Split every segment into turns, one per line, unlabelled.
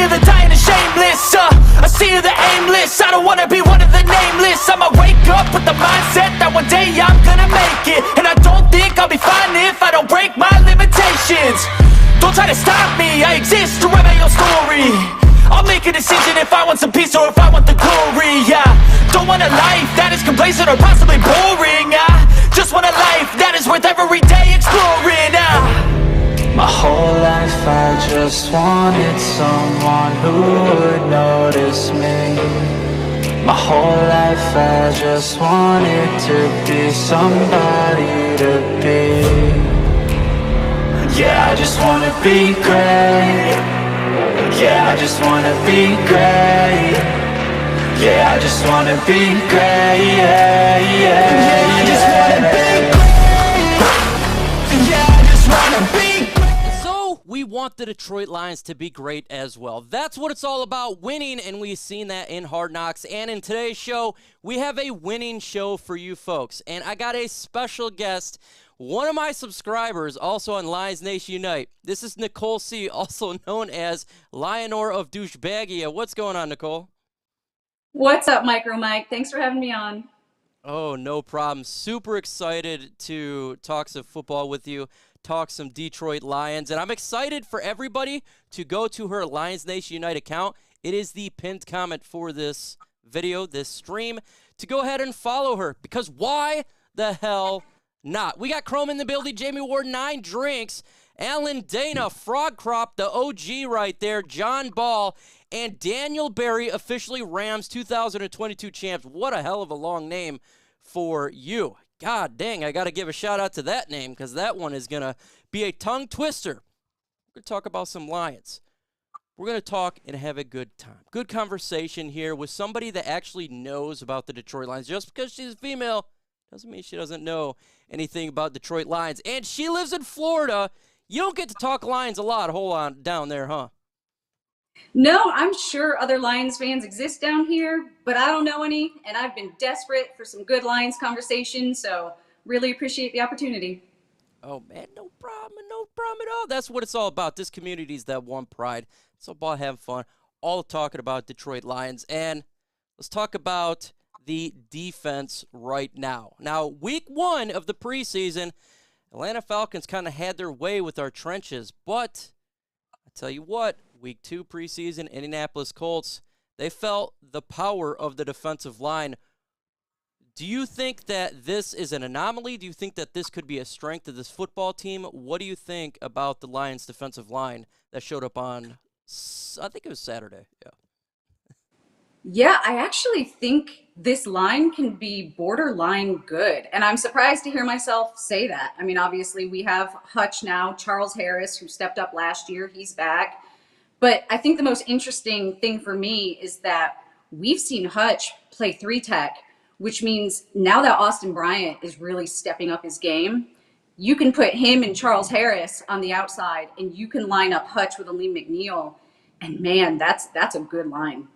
of the dying and shameless, a sea of the aimless. I don't wanna be one of the nameless. I'ma wake up with the mindset that one day I'm gonna make it. And I don't think I'll be fine if I don't break my limitations. Don't try to stop me, I exist to write my own story. I'll make a decision if I want some peace or if I want the glory. Yeah, don't want a life that is complacent or possibly boring. I just want a life that is worth every day exploring. My whole life I just wanted someone who would notice me. My whole life I just wanted to be somebody to be. Yeah, I just wanna be great. Yeah, I just wanna be great. Yeah, I just wanna be great. Yeah, I just wanna be great. Yeah, I just wanna be great.
So we want the Detroit Lions to be great as well. That's what it's all about, winning, and we've seen that in Hard Knocks. And in today's show, we have a winning show for you folks. And I got a special guest, one of my subscribers, also on Lions Nation Unite. This is Nicole C., also known as Lionor of Douchebagia. What's going on, Nicole?
What's up, MicroMike? Thanks for having me on.
Oh, no problem. Super excited to talk some football with you, talk some Detroit Lions, and I'm excited for everybody to go to her Lions Nation Unite account. It is the pinned comment for this video, this stream, to go ahead and follow her, because why the hell not? We got Chrome in the building, Jamie Ward, 9 drinks, Alan Dana, Frog Crop, the OG right there, John Ball, and Daniel Berry, officially Rams 2022 champs. What a hell of a long name for you. God dang, I got to give a shout out to that name, because that one is going to be a tongue twister. We're going to talk about some Lions. We're going to talk and have a good time. Good conversation here with somebody that actually knows about the Detroit Lions. Just because she's female doesn't mean she doesn't know anything about Detroit Lions. And she lives in Florida. You don't get to talk Lions a lot. Hold on down there, huh?
No, I'm sure other Lions fans exist down here, but I don't know any, and I've been desperate for some good Lions conversation, so really appreciate the opportunity.
Oh, man, no problem at all. That's what it's all about. This community's that one pride. It's all about having fun, all talking about Detroit Lions. And let's talk about the defense right now. Now, week 1 of the preseason, Atlanta Falcons kind of had their way with our trenches, but I tell you what, week 2 preseason, Indianapolis Colts, they felt the power of the defensive line. Do you think that this is an anomaly? Do you think that this could be a strength of this football team? What do you think about the Lions defensive line that showed up on, I think it was Saturday?
Yeah, I actually think this line can be borderline good. And I'm surprised to hear myself say that. I mean, obviously we have Hutch now, Charles Harris, who stepped up last year. He's back. But I think the most interesting thing for me is that we've seen Hutch play 3-tech, which means now that Austin Bryant is really stepping up his game, you can put him and Charles Harris on the outside, and you can line up Hutch with Aleem McNeil. And man, that's a good line.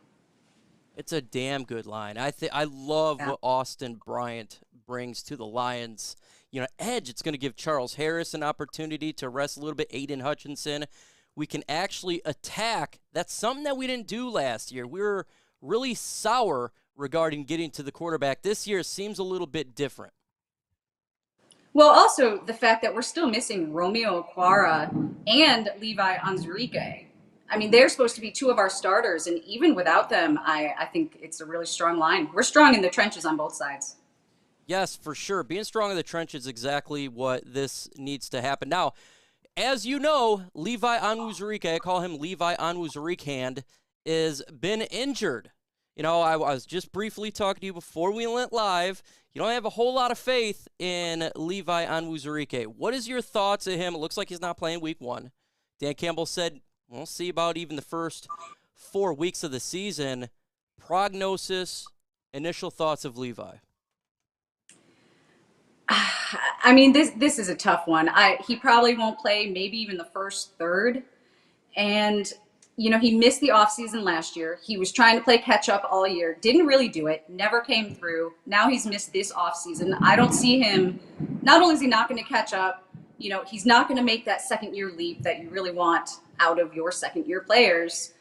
It's a damn good line. I love what Austin Bryant brings to the Lions. You know, edge, it's going to give Charles Harris an opportunity to rest a little bit, Aiden Hutchinson. We can actually attack. That's something that we didn't do last year. We were really sour regarding getting to the quarterback. This year seems a little bit different.
Well, also the fact that we're still missing Romeo Okwara and Levi Onwuzurike. I mean, they're supposed to be 2 of our starters, and even without them, I think it's a really strong line. We're strong in the trenches on both sides.
Yes, for sure. Being strong in the trenches is exactly what this needs to happen. Now, as you know, Levi Onwuzurike, I call him Levi Onwuzurike, is been injured. You know, I was just briefly talking to you before we went live. You don't have a whole lot of faith in Levi Onwuzurike. What is your thoughts of him? It looks like he's not playing week 1. Dan Campbell said, we'll see about even the first 4 weeks of the season. Prognosis, initial thoughts of Levi.
I mean, this is a tough one. He probably won't play maybe even the first third. And, you know, he missed the offseason last year. He was trying to play catch up all year. Didn't really do it. Never came through. Now he's missed this offseason. I don't see him. Not only is he not going to catch up, you know, he's not going to make that second-year leap that you really want out of your second-year players.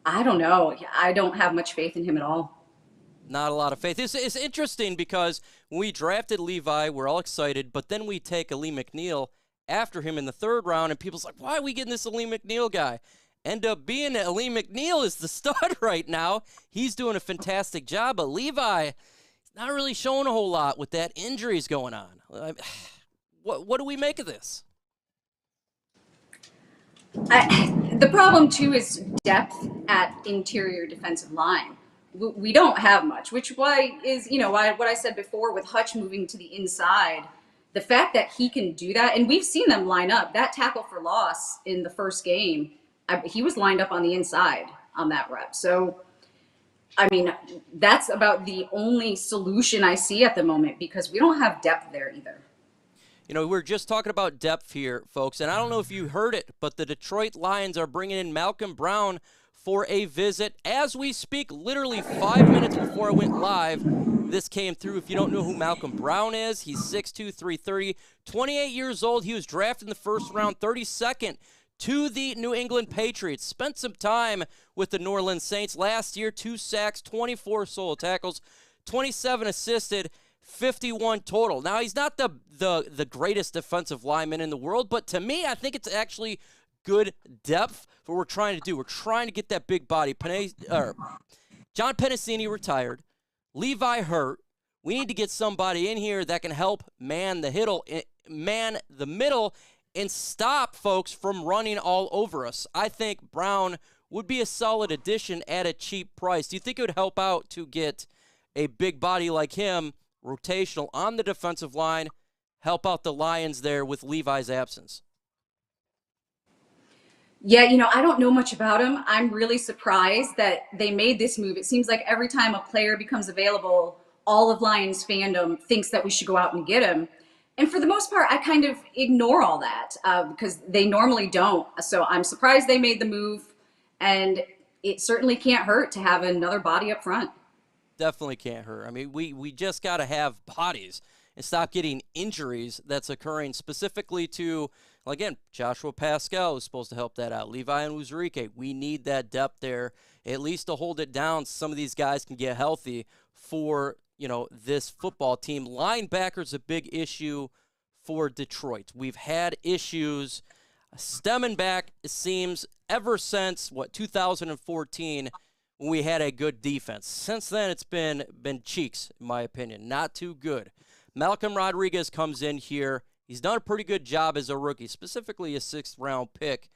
I don't know. I don't have much faith in him at all.
Not a lot of faith. It's interesting because when we drafted Levi, we're all excited, but then we take Ali McNeil after him in the 3rd round, and people's like, why are we getting this Ali McNeil guy? End up being that Ali McNeil is the stud right now. He's doing a fantastic job, but Levi, not really showing a whole lot with that injuries going on. What do we make of this?
The problem, too, is depth at interior defensive line. We don't have much, which why is, why what I said before with Hutch moving to the inside, the fact that he can do that, and we've seen them line up. That tackle for loss in the first game, he was lined up on the inside on that rep. So, I mean, that's about the only solution I see at the moment because we don't have depth there either.
We're just talking about depth here, folks, and I don't know if you heard it, but the Detroit Lions are bringing in Malcolm Brown for a visit. As we speak, literally 5 minutes before I went live, this came through. If you don't know who Malcolm Brown is, he's 6'2", 330, 28 years old. He was drafted in the 1st round, 32nd to the New England Patriots. Spent some time with the New Orleans Saints last year, 2 sacks, 24 solo tackles, 27 assisted, 51 total. Now, he's not the greatest defensive lineman in the world, but to me, I think it's actually good depth for what we're trying to do. We're trying to get that big body. John Pennicini retired. Levi hurt. We need to get somebody in here that can help man the middle, and stop folks from running all over us. I think Brown would be a solid addition at a cheap price. Do you think it would help out to get a big body like him, rotational on the defensive line, help out the Lions there with Levi's absence?
Yeah, I don't know much about him. I'm really surprised that they made this move. It seems like every time a player becomes available, all of Lions fandom thinks that we should go out and get him. And for the most part, I kind of ignore all that because they normally don't. So I'm surprised they made the move, and it certainly can't hurt to have another body up front.
Definitely can't hurt. I mean, we just got to have bodies and stop getting injuries that's occurring specifically to, well, again, Joshua Pascal is supposed to help that out. Levi and Uzurike, we need that depth there, at least to hold it down. Some of these guys can get healthy for, this football team. Linebacker's a big issue for Detroit. We've had issues stemming back, it seems, ever since, 2014, when we had a good defense. Since then, it's been cheeks, in my opinion. Not too good. Malcolm Rodriguez comes in here. He's done a pretty good job as a rookie, specifically a 6th-round pick.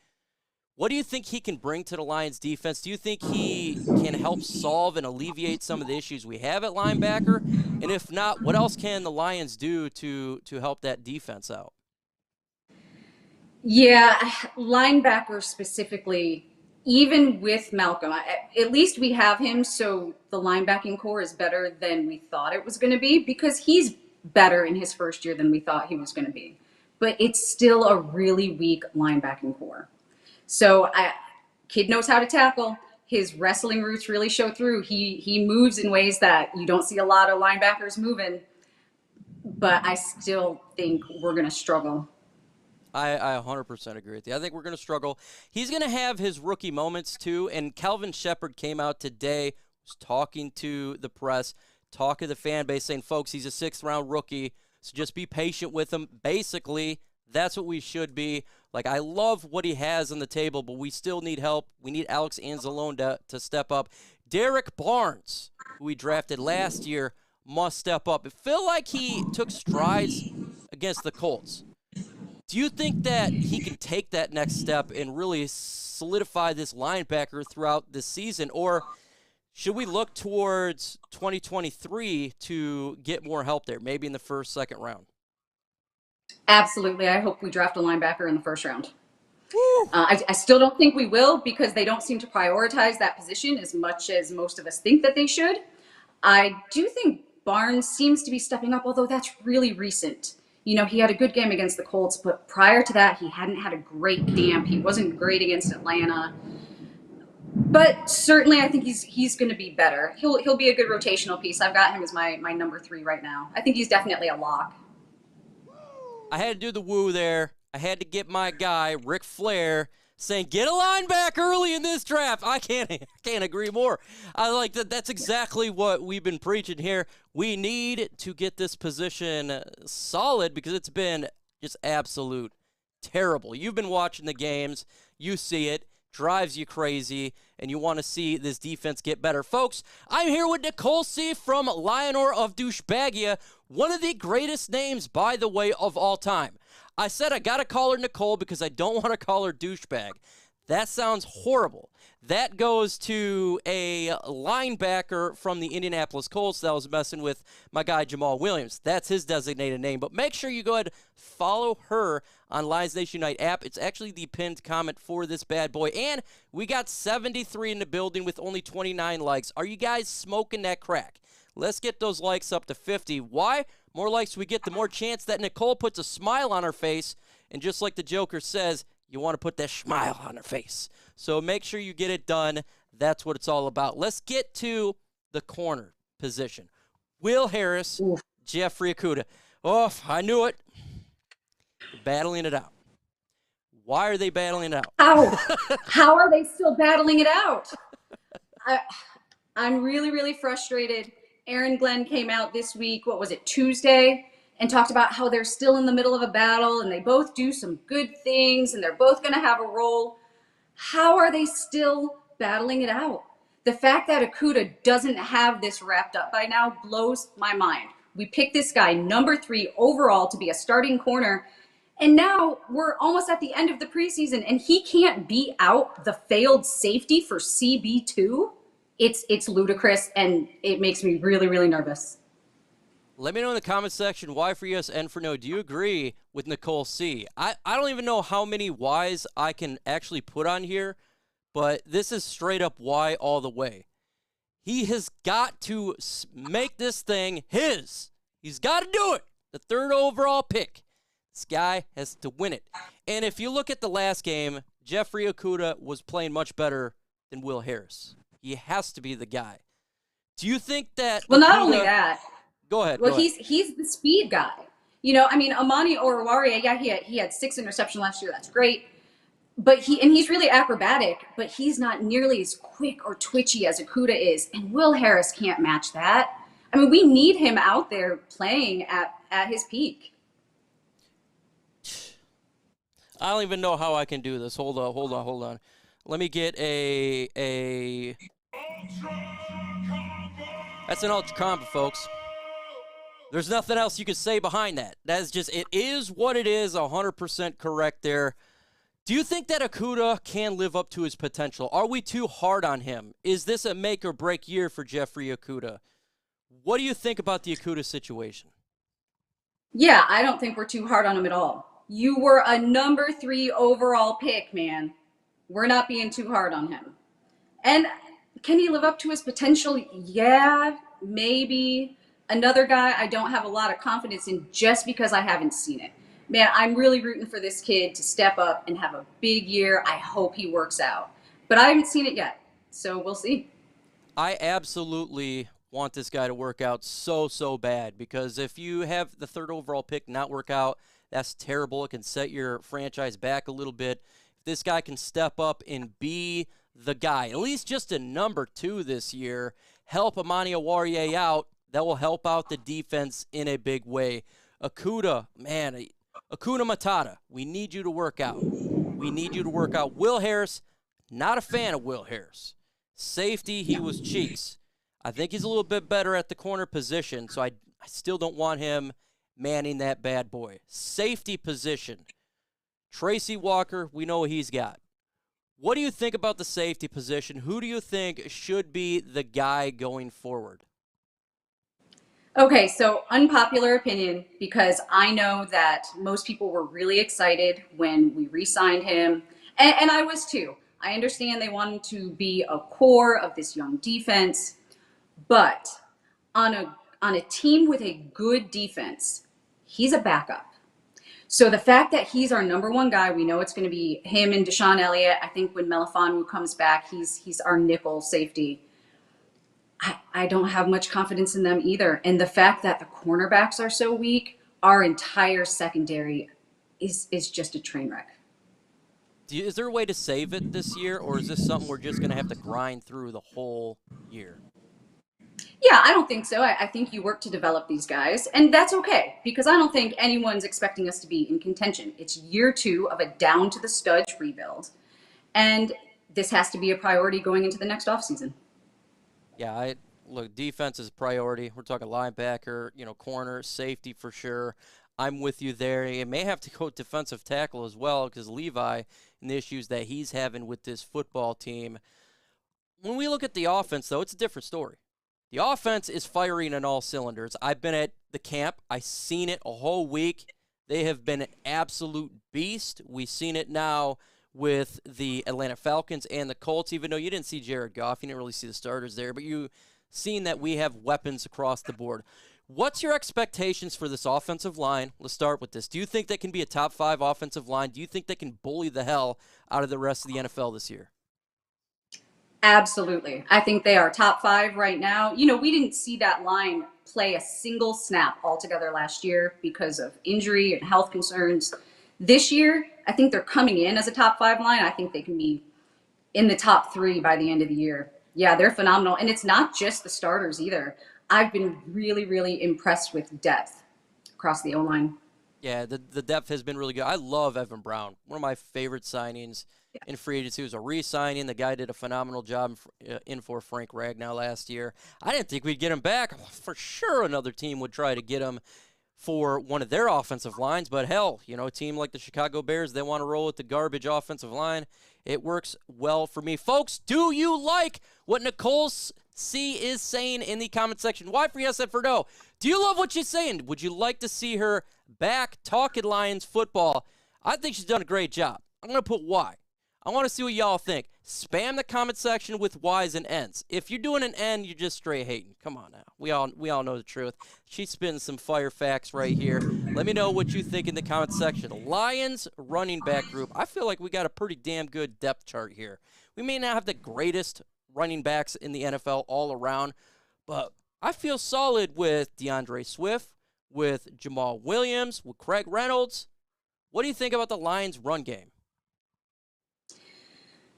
What do you think he can bring to the Lions defense? Do you think he can help solve and alleviate some of the issues we have at linebacker? And if not, what else can the Lions do to help that defense out?
Yeah, linebacker specifically, even with Malcolm, at least we have him, so the linebacking core is better than we thought it was going to be because he's better in his first year than we thought he was going to be. But it's still a really weak linebacking core. So kid knows how to tackle. His wrestling roots really show through. He moves in ways that you don't see a lot of linebackers moving. But I still think we're going to struggle.
I 100% agree with you. I think we're going to struggle. He's going to have his rookie moments, too. And Calvin Shepard came out today, was talking to the press, talking to the fan base, saying, folks, he's a 6th-round rookie, so just be patient with him. Basically, that's what we should be. Like, I love what he has on the table, but we still need help. We need Alex Anzalone to step up. Derek Barnes, who we drafted last year, must step up. It felt like he took strides against the Colts. Do you think that he can take that next step and really solidify this linebacker throughout this season? Or should we look towards 2023 to get more help there, maybe in the 1st, 2nd round?
Absolutely. I hope we draft a linebacker in the 1st round. I still don't think we will because they don't seem to prioritize that position as much as most of us think that they should. I do think Barnes seems to be stepping up, although that's really recent. He had a good game against the Colts, but prior to that, he hadn't had a great camp. He wasn't great against Atlanta. But certainly, I think he's going to be better. He'll be a good rotational piece. I've got him as my number 3 right now. I think he's definitely a lock.
I had to do the woo there. I had to get my guy, Ric Flair, saying, get a linebacker early in this draft. I can't agree more. I like that. That's exactly what we've been preaching here. We need to get this position solid because it's been just absolute terrible. You've been watching the games. You see it. Drives you crazy, and you want to see this defense get better. Folks, I'm here with Nicole C. from Lionor of Douchebagia, one of the greatest names, by the way, of all time. I said I got to call her Nicole because I don't want to call her douchebag. That sounds horrible. That goes to a linebacker from the Indianapolis Colts that was messing with my guy Jamal Williams. That's his designated name. But make sure you go ahead and follow her on Lions Nation Unite app. It's actually the pinned comment for this bad boy. And we got 73 in the building with only 29 likes. Are you guys smoking that crack? Let's get those likes up to 50. Why? More likes we get, the more chance that Nicole puts a smile on her face. And just like the Joker says, you want to put that smile on her face. So make sure you get it done. That's what it's all about. Let's get to the corner position. Will Harris, Jeffrey Okudah. Oh, I knew it. Battling it out. Why are they battling it out?
How are they still battling it out? I'm really, really frustrated. Aaron Glenn came out this week, what was it, Tuesday, and talked about how they're still in the middle of a battle and they both do some good things and they're both going to have a role. How are they still battling it out? The fact that Okudah doesn't have this wrapped up by now blows my mind. We picked this guy number 3 overall to be a starting corner, and now we're almost at the end of the preseason and he can't beat out the failed safety for CB2. It's ludicrous and it makes me really, really nervous.
Let me know in the comment section why for yes and for no. Do you agree with Nicole C? I don't even know how many whys I can actually put on here, but this is straight up why all the way. He has got to make this thing his. He's got to do it. The 3rd overall pick. This guy has to win it. And if you look at the last game, Jeffrey Okudah was playing much better than Will Harris. He has to be the guy. Do you think that...
Well, not only that...
Go ahead.
Well, he's the speed guy. You know, I mean, Amon-Ra St, yeah, he had 6 interceptions last year. That's great. But he's really acrobatic, but he's not nearly as quick or twitchy as Okudah is. And Will Harris can't match that. I mean, we need him out there playing at his peak.
I don't even know how I can do this. Hold on. Let me get a... That's an ultra combo, folks. There's nothing else you can say behind that. That's just, it is what it is, 100% correct there. Do you think that Okudah can live up to his potential? Are we too hard on him? Is this a make or break year for Jeffrey Okudah? What do you think about the Okudah situation?
Yeah, I don't think we're too hard on him at all. You were a number 3 overall pick, man. We're not being too hard on him. And can he live up to his potential? Yeah, maybe. Another guy I don't have a lot of confidence in just because I haven't seen it. Man, I'm really rooting for this kid to step up and have a big year. I hope he works out. But I haven't seen it yet, so we'll see.
I absolutely want this guy to work out so bad, because if you have the 3rd overall pick not work out, that's terrible. It can set your franchise back a little bit. If this guy can step up and be the guy, at least just a number 2 this year, help Amon-Ra St out, that will help out the defense in a big way. Okudah, man, Hakuna Matata, we need you to work out. We need you to work out. Will Harris, not a fan of Will Harris. Safety, he was cheeks. I think he's a little bit better at the corner position, so I still don't want him manning that bad boy. Safety position, Tracy Walker, we know what he's got. What do you think about the safety position? Who do you think should be the guy going forward?
Okay, so unpopular opinion, because I know that most people were really excited when we re-signed him, and I was too. I understand they wanted to be a core of this young defense, but on a team with a good defense, he's a backup. So the fact that he's our number 1 guy, we know it's going to be him and Deshaun Elliott. I think when Melifonwu comes back, he's our nickel safety. I don't have much confidence in them either. And the fact that the cornerbacks are so weak, our entire secondary is just a train wreck.
Is there a way to save it this year, or is this something we're just going to have to grind through the whole year?
Yeah, I don't think so. I think you work to develop these guys, and that's okay because I don't think anyone's expecting us to be in contention. It's year 2 of a down to the studs rebuild, and this has to be a priority going into the next offseason.
Yeah, look, defense is priority. We're talking linebacker, corner, safety for sure. I'm with you there. It may have to go defensive tackle as well because Levi and the issues that he's having with this football team. When we look at the offense, though, it's a different story. The offense is firing on all cylinders. I've been at the camp. I've seen it a whole week. They have been an absolute beast. We've seen it now with the Atlanta Falcons and the Colts, even though you didn't see Jared Goff. You didn't really see the starters there, but you've seen that we have weapons across the board. What's your expectations for this offensive line? Let's start with this. Do you think they can be a top 5 offensive line? Do you think they can bully the hell out of the rest of the NFL this year?
Absolutely. I think they are top 5 right now. We didn't see that line play a single snap altogether last year because of injury and health concerns. This year, I think they're coming in as a top 5 line. I think they can be in the top 3 by the end of the year. Yeah, they're phenomenal. And it's not just the starters either. I've been really, really impressed with depth across the O-line.
Yeah, the depth has been really good. I love Evan Brown. One of my favorite signings in free agency. It was a re-signing. The guy did a phenomenal job in for Frank Ragnow last year. I didn't think we'd get him back. For sure another team would try to get him for one of their offensive lines, but hell, a team like the Chicago Bears, they want to roll with the garbage offensive line. It works well for me. Folks, do you like what Nicole C is saying in the comment section? Why for yes and for no? Do you love what she's saying? Would you like to see her back talking Lions football? I think she's done a great job. I'm going to put why. I want to see what y'all think. Spam the comment section with Y's and N's. If you're doing an N, you're just straight hating. Come on now. We all know the truth. She's spitting some fire facts right here. Let me know what you think in the comment section. Lions running back group. I feel like we got a pretty damn good depth chart here. We may not have the greatest running backs in the NFL all around, but I feel solid with DeAndre Swift, with Jamal Williams, with Craig Reynolds. What do you think about the Lions run game?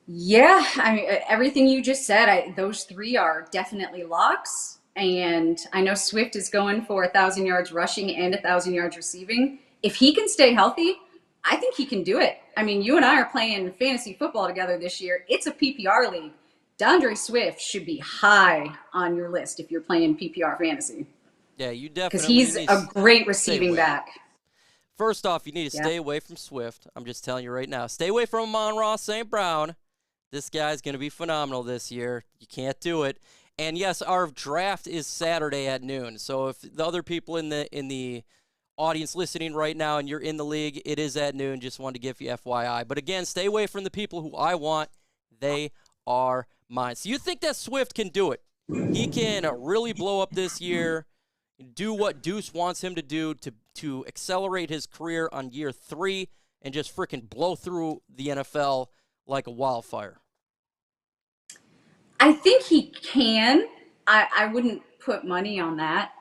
Yeah, I mean, everything you just said, those 3 are definitely locks. And I know Swift is going for 1,000 yards rushing and 1,000 yards receiving. If he can stay healthy, I think he can do it. I mean, you and I are playing fantasy football together this year. It's a PPR league. DeAndre Swift should be high on your list if you're playing PPR fantasy.
Yeah, you definitely.
Because he's a great receiving back.
First off, you need to stay away from Swift. I'm just telling you right now. Stay away from Amon-Ra St. Brown. This guy's going to be phenomenal this year. You can't do it. And yes, our draft is Saturday at noon. So if the other people in the audience listening right now and you're in the league, it is at noon. Just wanted to give you FYI. But again, stay away from the people who I want. They are mine. So you think that Swift can do it? He can really blow up this year, do what Deuce wants him to do to accelerate his career on year 3 and just freaking blow through the NFL like a wildfire?
I think he can. I wouldn't put money on that.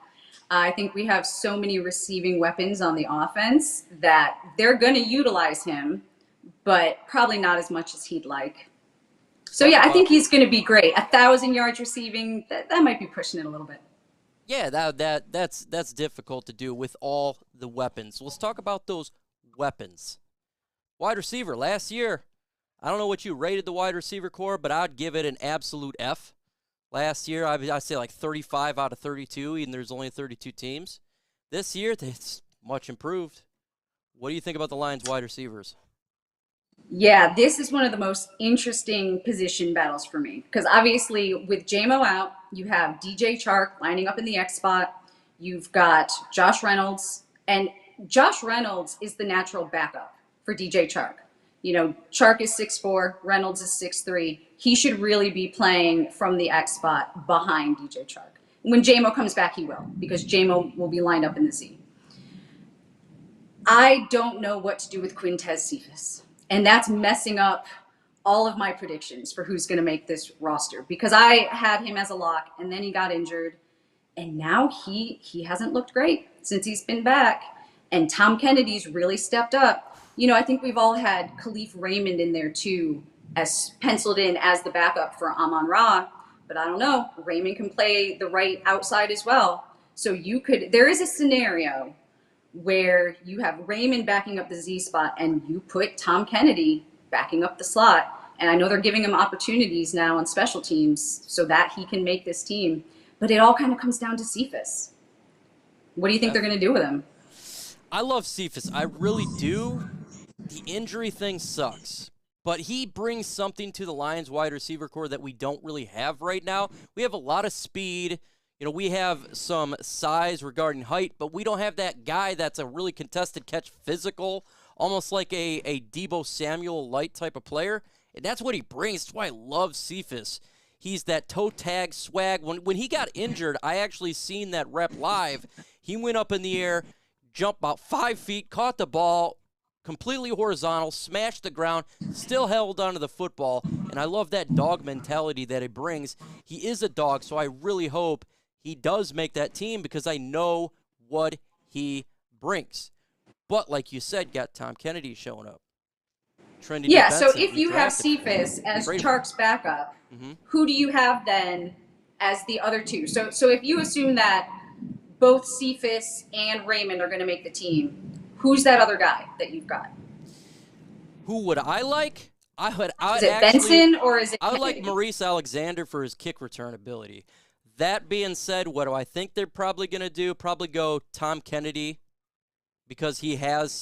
I think we have so many receiving weapons on the offense that they're going to utilize him, but probably not as much as he'd like. So, yeah, I think he's going to be great. 1,000 yards receiving, that might be pushing it a little bit.
Yeah, that's difficult to do with all the weapons. Let's talk about those weapons. Wide receiver, last year, I don't know what you rated the wide receiver core, but I'd give it an absolute F. Last year, I'd say like 35 out of 32, and there's only 32 teams. This year, it's much improved. What do you think about the Lions wide receivers?
Yeah, this is one of the most interesting position battles for me because obviously with JMO out, you have DJ Chark lining up in the X spot. You've got Josh Reynolds, and Josh Reynolds is the natural backup for DJ Chark. Chark is 6'4", Reynolds is 6'3". He should really be playing from the X spot behind DJ Chark. When JMO comes back, he will, because JMO will be lined up in the Z. I don't know what to do with Quintez Cephus. And that's messing up all of my predictions for who's going to make this roster because I had him as a lock and then he got injured. And now he hasn't looked great since he's been back. And Tom Kennedy's really stepped up. I think we've all had Khalif Raymond in there too, as penciled in as the backup for Amon-Ra. But I don't know. Raymond can play the right outside as well. So there is a scenario where you have Raymond backing up the Z spot and you put Tom Kennedy backing up the slot. And I know they're giving him opportunities now on special teams so that he can make this team. But it all kind of comes down to Cephus. What do you think they're going to do with him?
I love Cephus. I really do. The injury thing sucks. But he brings something to the Lions wide receiver core that we don't really have right now. We have a lot of speed. We have some size regarding height, but we don't have that guy that's a really contested catch physical, almost like a Deebo Samuel light type of player. And that's what he brings. That's why I love Cephus. He's that toe tag swag. When he got injured, I actually seen that rep live. He went up in the air, jumped about 5 feet, caught the ball, completely horizontal, smashed the ground, still held onto the football. And I love that dog mentality that he brings. He is a dog, so I really hope he does make that team because I know what he brings. But like you said, got Tom Kennedy showing up. Trinity Benson,
so if you have Cephus as Chark's backup, who do you have then as the other two? So if you assume that both Cephus and Raymond are going to make the team, who's that other guy that you've got?
Who would I like?
Is it Benson or is it
I would
Kennedy?
like Maurice Alexander for his kick return ability. That being said, what do I think they're probably going to do? Probably go Tom Kennedy because he has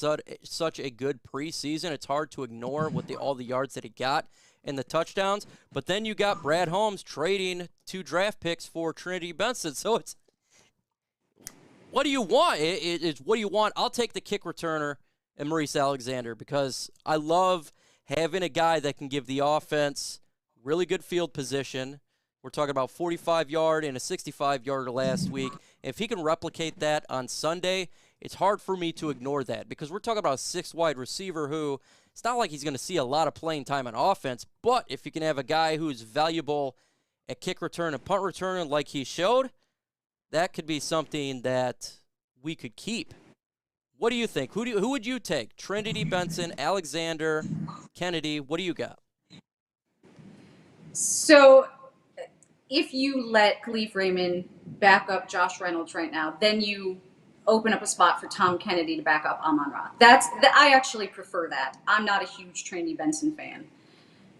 such a good preseason. It's hard to ignore all the yards that he got and the touchdowns. But then you got Brad Holmes trading 2 draft picks for Trinity Benson. So it's what do you want? It's what do you want? I'll take the kick returner and Maurice Alexander because I love having a guy that can give the offense really good field position. We're talking about 45-yard and a 65-yarder last week. If he can replicate that on Sunday, it's hard for me to ignore that because we're talking about a 6 wide receiver who it's not like he's going to see a lot of playing time on offense, but if you can have a guy who's valuable at kick return and punt return like he showed, that could be something that we could keep. What do you think? Who would you take? Trinity Benson, Alexander, Kennedy, what do you got?
So if you let Khalif Raymond back up Josh Reynolds right now, then you open up a spot for Tom Kennedy to back up Amon-Ra. I actually prefer that. I'm not a huge Trinity Benson fan.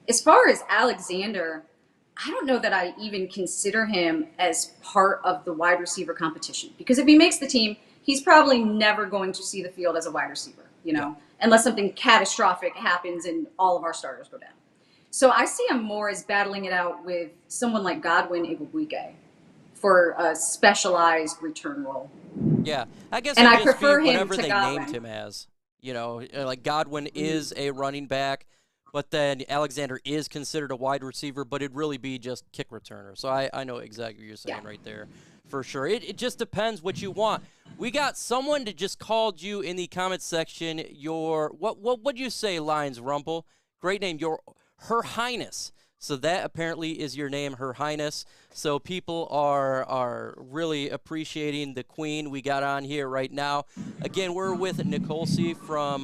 As far as Alexander, I don't know that I even consider him as part of the wide receiver competition because if he makes the team, he's probably never going to see the field as a wide receiver, unless something catastrophic happens and all of our starters go down. So I see him more as battling it out with someone like Godwin Igwebuike for a specialized return role.
Yeah, I guess
and
I
prefer him
whatever
to
they
Godwin.
named him as. Like Godwin is a running back, but then Alexander is considered a wide receiver, but it'd really be just kick returner. So I know exactly what you're saying right there, for sure. It just depends what you want. We got someone that just called you in the comments section. What'd you say, Lions Rumble? Great name, Her Highness. So that apparently is your name, Her Highness. So people are really appreciating the queen we got on here right now. Again, we're with Nicole C. from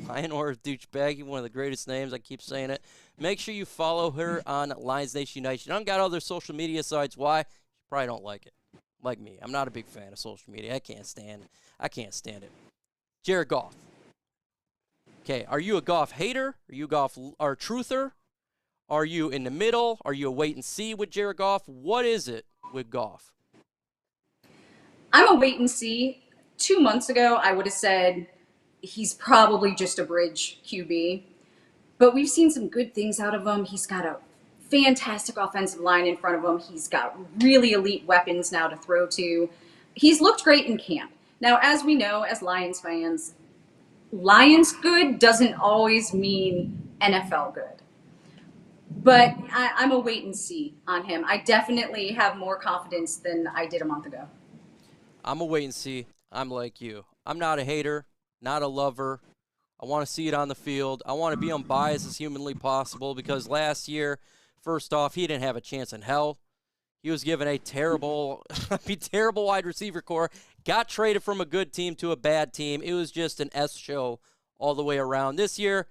Lion or Douchebag, one of the greatest names. I keep saying it. Make sure you follow her on Lions Nation United. She doesn't got other social media sites. Why? She probably don't like it. Like me. I'm not a big fan of social media. I can't stand it. Jared Goff. Okay, are you a Goff hater? Are you a Goff or truther? Are you in the middle? Are you a wait and see with Jared Goff? What is it with Goff?
I'm a wait and see. 2 months ago, I would have said he's probably just a bridge QB. But we've seen some good things out of him. He's got a fantastic offensive line in front of him. He's got really elite weapons now to throw to. He's looked great in camp. Now, as we know, as Lions fans, Lions good doesn't always mean NFL good. But I'm a wait and see on him. I definitely have more confidence than I did a month ago.
I'm a wait and see. I'm like you. I'm not a hater, not a lover. I want to see it on the field. I want to be unbiased as humanly possible because last year, first off, he didn't have a chance in hell. He was given a terrible wide receiver core, got traded from a good team to a bad team. It was just an S show all the way around. This year,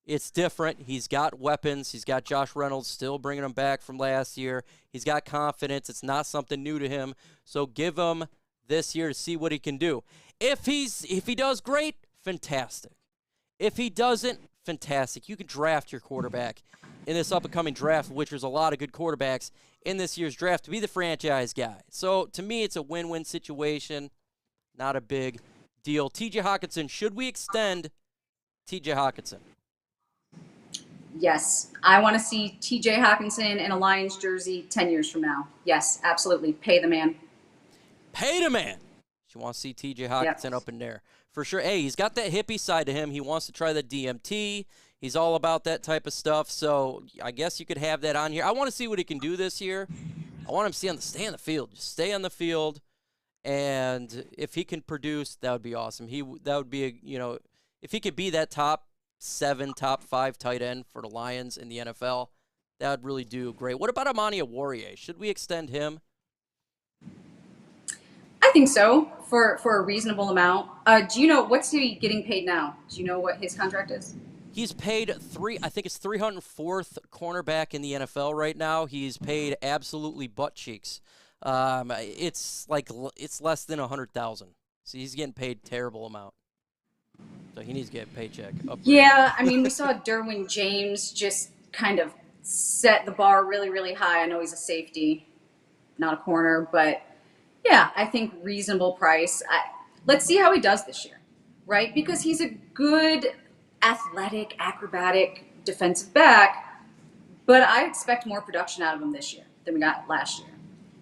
it's different. He's got weapons. He's got Josh Reynolds still bringing him back from last year. He's got confidence. It's not something new to him. So give him this year to see what he can do. If he does great, fantastic. If he doesn't, fantastic. You can draft your quarterback in this up-and-coming draft, which there's a lot of good quarterbacks in this year's draft, to be the franchise guy. So to me, it's a win-win situation. Not a big deal. TJ Hockenson, should we extend TJ Hockenson?
Yes, I want to see TJ Hockenson in a Lions jersey 10 years from now. Yes, absolutely. Pay the man.
Pay the man. You want to see TJ Hockenson up in there. For sure. Hey, he's got that hippie side to him. He wants to try the DMT. He's all about that type of stuff. So I guess you could have that on here. I want to see what he can do this year. I want him to stay on the field. Just stay on the field. And if he can produce, that would be awesome. That would be if he could be that top 7, top 5 tight end for the Lions in the NFL, that would really do great. What about Amon-Ra St? Should we extend him?
I think so, for a reasonable amount. Do you know, what's he getting paid now? Do you know what his contract is?
He's paid I think it's 304th cornerback in the NFL right now. He's paid absolutely butt cheeks. It's less than $100,000. So he's getting paid terrible amount. So he needs to get a paycheck.
Yeah, I mean, we saw Derwin James just kind of set the bar really, really high. I know he's a safety, not a corner, but yeah, I think reasonable price. Let's see how he does this year, right? Because he's a good athletic, acrobatic defensive back, but I expect more production out of him this year than we got last year.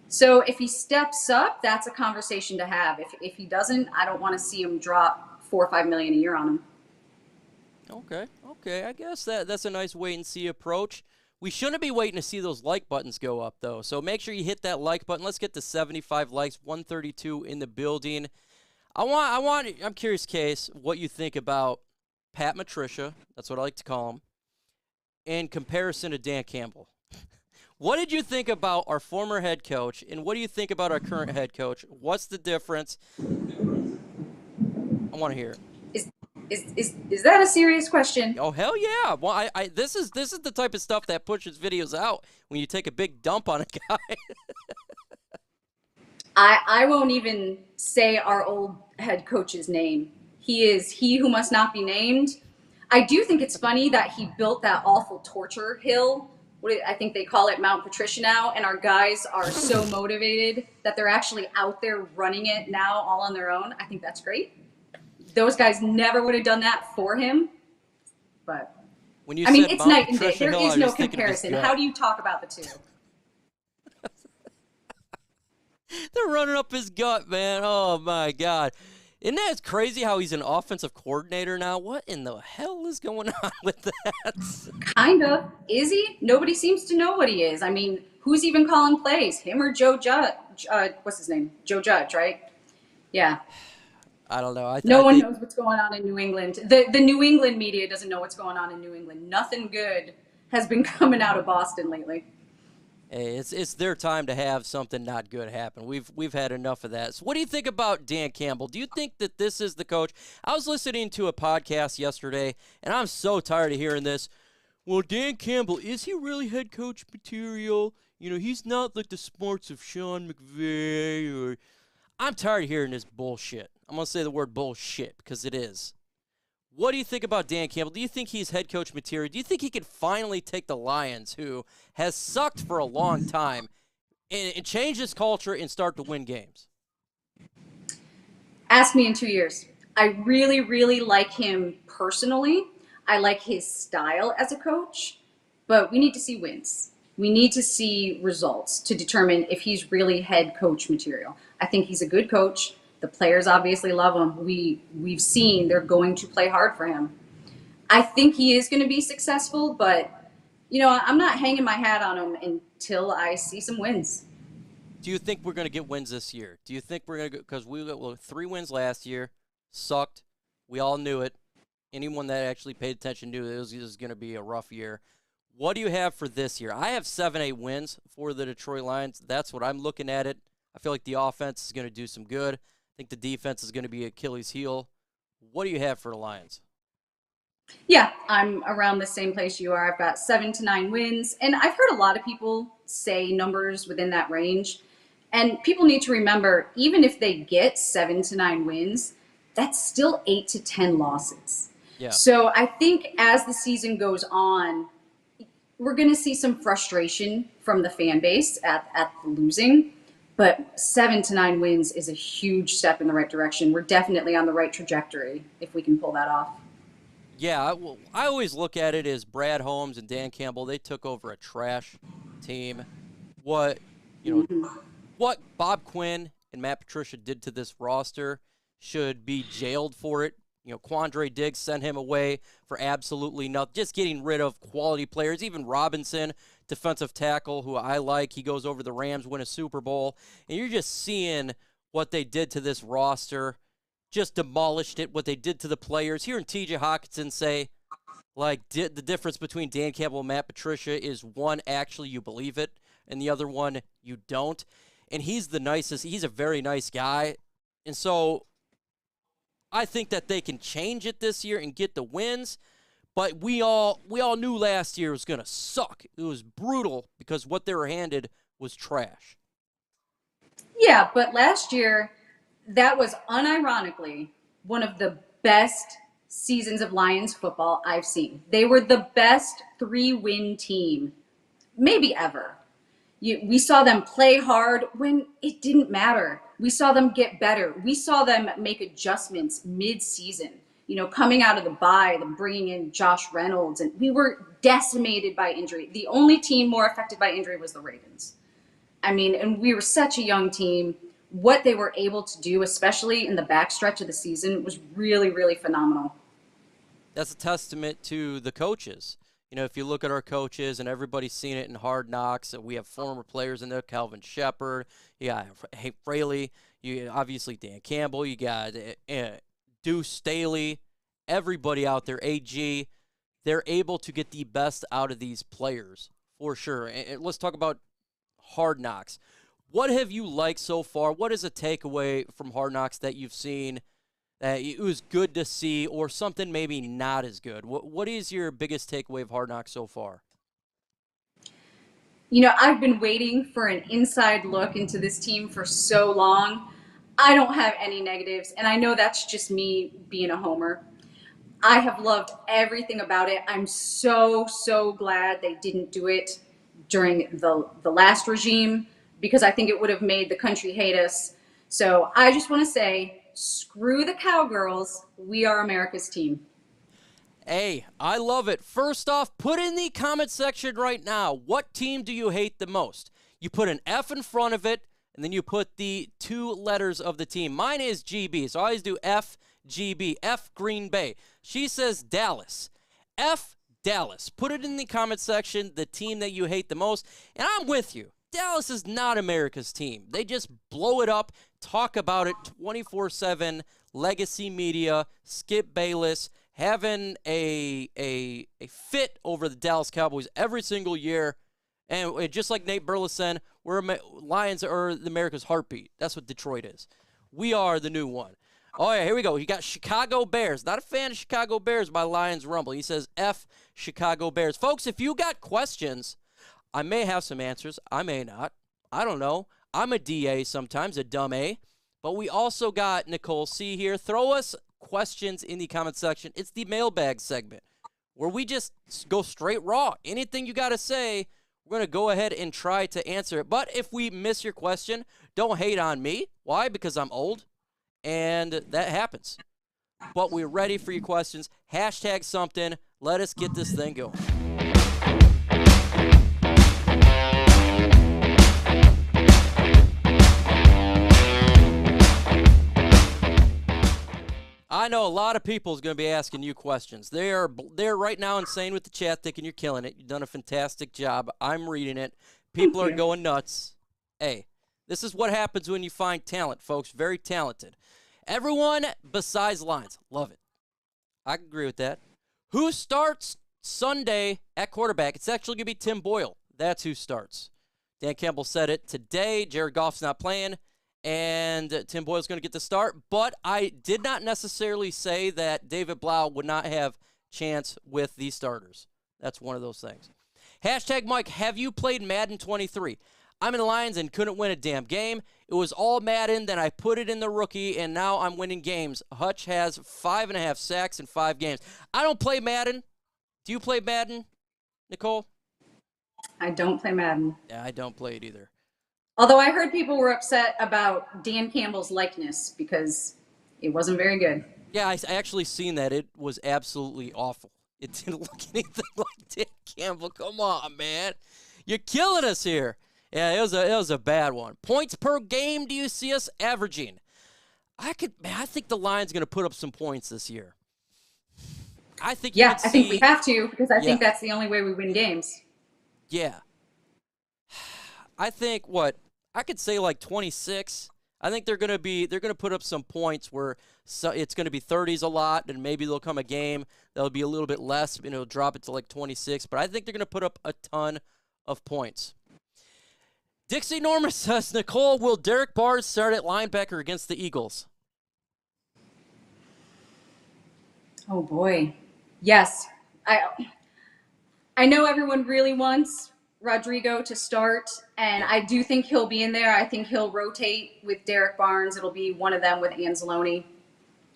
So if he steps up, that's a conversation to have. If he doesn't, I don't want to see him drop $4 or $5 million a year on him.
Okay. I guess that's a nice wait and see approach. We shouldn't be waiting to see those like buttons go up, though. So make sure you hit that like button. Let's get to 75 likes, 132 in the building. I'm curious, Case, what you think about Pat Matricia, that's what I like to call him, in comparison to Dan Campbell. What did you think about our former head coach, and what do you think about our current head coach? What's the difference? I want to hear it.
Is that a serious question?
Oh, hell yeah. Well, this is the type of stuff that pushes videos out when you take a big dump on a guy.
I won't even say our old head coach's name. He is he who must not be named. I do think it's funny that he built that awful torture hill. I think they call it Mount Patricia now, and our guys are so motivated that they're actually out there running it now all on their own. I think that's great. Those guys never would have done that for him. But
when you
I mean,
said
it's
Mount
night and day.
Patricia
There
Hill,
is
I
no
was thinking of his
comparison.
gut.
How do you talk about the two?
They're running up his gut, man. Oh, my God. Isn't that crazy how he's an offensive coordinator now? What in the hell is going on with that?
Kind of. Is he? Nobody seems to know what he is. I mean, who's even calling plays? Him or Joe Judge? What's his name? Joe Judge, right? Yeah.
I don't know.
No one knows what's going on in New England. The New England media doesn't know what's going on in New England. Nothing good has been coming out of Boston lately.
Hey, it's their time to have something not good happen. We've had enough of that. So what do you think about Dan Campbell? Do you think that this is the coach? I was listening to a podcast yesterday, and I'm so tired of hearing this. Well, Dan Campbell, is he really head coach material? You know, he's not like the smarts of Sean McVay. I'm tired of hearing this bullshit. I'm going to say the word bullshit because it is. What do you think about Dan Campbell? Do you think he's head coach material? Do you think he can finally take the Lions, who has sucked for a long time, and change this culture and start to win games?
Ask me in 2 years. I really, really like him personally. I like his style as a coach, but we need to see wins. We need to see results to determine if he's really head coach material. I think he's a good coach. The players obviously love him. We've seen they're going to play hard for him. I think he is going to be successful, but I'm not hanging my hat on him until I see some wins.
Do you think we're going to get wins this year? Do you think we're going to – because we got 3 wins last year, sucked. We all knew it. Anyone that actually paid attention knew it was going to be a rough year. What do you have for this year? I have 7-8 wins for the Detroit Lions. That's what I'm looking at it. I feel like the offense is going to do some good. I think the defense is going to be Achilles' heel. What do you have for the Lions?
Yeah, I'm around the same place you are. I've got 7 to 9 wins. And I've heard a lot of people say numbers within that range. And people need to remember, even if they get 7 to 9 wins, that's still 8 to 10 losses.
Yeah.
So I think as the season goes on, we're going to see some frustration from the fan base at the losing. But 7 to 9 wins is a huge step in the right direction. We're definitely on the right trajectory if we can pull that off.
Yeah, well, I always look at it as Brad Holmes and Dan Campbell, they took over a trash team. What, what Bob Quinn and Matt Patricia did to this roster should be jailed for it. Quandre Diggs sent him away for absolutely nothing. Just getting rid of quality players. Even Robinson, defensive tackle, who I like, he goes over the Rams, win a Super Bowl. And you're just seeing what they did to this roster. Just demolished it, what they did to the players. Hearing TJ Hockenson say, the difference between Dan Campbell and Matt Patricia is one, actually you believe it, and the other one, you don't. And he's the nicest. He's a very nice guy. And so I think that they can change it this year and get the wins. But we all knew last year was going to suck. It was brutal because what they were handed was trash.
Yeah, but last year, that was unironically one of the best seasons of Lions football I've seen. They were the best 3-win team, maybe ever. We saw them play hard when it didn't matter. We saw them get better. We saw them make adjustments mid-season. Coming out of the bye, them bringing in Josh Reynolds, and we were decimated by injury. The only team more affected by injury was the Ravens. And we were such a young team. What they were able to do, especially in the backstretch of the season, was really, really phenomenal.
That's a testament to the coaches. If you look at our coaches, and everybody's seen it in Hard Knocks, we have former players in there, Calvin Shepard, you got Hank Fraley, you obviously Dan Campbell, you got Deuce Staley, everybody out there, AG, they're able to get the best out of these players, for sure. And let's talk about Hard Knocks. What have you liked so far? What is a takeaway from Hard Knocks that you've seen that it was good to see, or something maybe not as good? What is your biggest takeaway of Hard Knocks so far?
I've been waiting for an inside look into this team for so long. I don't have any negatives, and I know that's just me being a homer. I have loved everything about it. I'm so, so glad they didn't do it during the last regime, because I think it would have made the country hate us. So I just want to say, screw the Cowgirls. We are America's team.
Hey, I love it. First off, put in the comment section right now, what team do you hate the most? You put an F in front of it, and then you put the 2 letters of the team. Mine is GB, so I always do FGB, F Green Bay. She says Dallas. F Dallas. Put it in the comment section, the team that you hate the most, and I'm with you. Dallas is not America's team. They just blow it up, talk about it 24/7, legacy media, Skip Bayless, having a fit over the Dallas Cowboys every single year. And just like Nate Burleson, Lions are America's heartbeat. That's what Detroit is. We are the new one. Oh, yeah, here we go. You got Chicago Bears. Not a fan of Chicago Bears by Lions Rumble. He says F Chicago Bears. Folks, if you got questions, I may have some answers. I may not. I don't know. I'm a DA sometimes, a dumb A. But we also got Nicole C here. Throw us questions in the comment section. It's the mailbag segment where we just go straight raw. Anything you got to say, we're going to go ahead and try to answer it. But if we miss your question, don't hate on me. Why? Because I'm old, and that happens. But we're ready for your questions. Hashtag something. Let us get this thing going. I know a lot of people is going to be asking you questions. They're right now insane with the chat, thinking you're killing it. You've done a fantastic job. I'm reading it. People are going nuts. Hey, this is what happens when you find talent, folks. Very talented. Everyone besides Lions. Love it. I agree with that. Who starts Sunday at quarterback? It's actually going to be Tim Boyle. That's who starts. Dan Campbell said it today. Jared Goff's not playing, and Tim Boyle's going to get the start. But I did not necessarily say that David Blough would not have chance with the starters. That's one of those things. Hashtag Mike, have you played Madden 23? I'm in the Lions and couldn't win a damn game. It was all Madden, then I put it in the rookie, and now I'm winning games. Hutch has 5.5 sacks in 5 games. I don't play Madden. Do you play Madden, Nicole?
I don't play Madden.
Yeah, I don't play it either.
Although I heard people were upset about Dan Campbell's likeness because it wasn't very good.
Yeah, I actually seen that. It was absolutely awful. It didn't look anything like Dan Campbell. Come on, man. You're killing us here. Yeah, it was a bad one. Points per game do you see us averaging? I think the Lions going to put up some points this year. I think
I think we have to because I think
Yeah.
that's the only way we win games.
Yeah. I think I could say like 26. I think they're going to put up some points where it's going to be 30s a lot, and maybe there'll come a game that'll be a little bit less, and it'll drop it to like 26, but I think they're going to put up a ton of points. Dixie Norman says, Nicole, will Derek Barnes start at linebacker against the Eagles?
Oh boy. Yes. I know everyone really wants Rodrigo to start, and I do think he'll be in there. I think he'll rotate with Derek Barnes. It'll be one of them with Anzalone.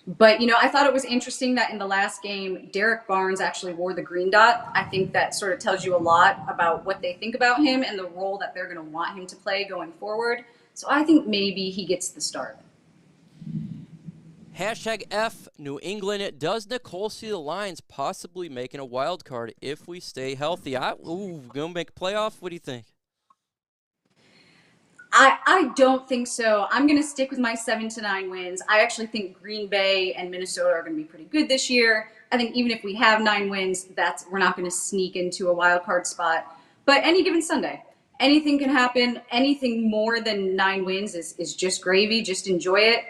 But, I thought it was interesting that in the last game, Derek Barnes actually wore the green dot. I think that sort of tells you a lot about what they think about him and the role that they're going to want him to play going forward. So I think maybe he gets the start.
Hashtag F New England. Does Nicole see the Lions possibly making a wild card if we stay healthy? Going to make a playoff? What do you think?
I don't think so. I'm going to stick with my 7 to 9 wins. I actually think Green Bay and Minnesota are going to be pretty good this year. I think even if we have 9 wins, we're not going to sneak into a wild card spot. But any given Sunday, anything can happen. Anything more than 9 wins is just gravy. Just enjoy it.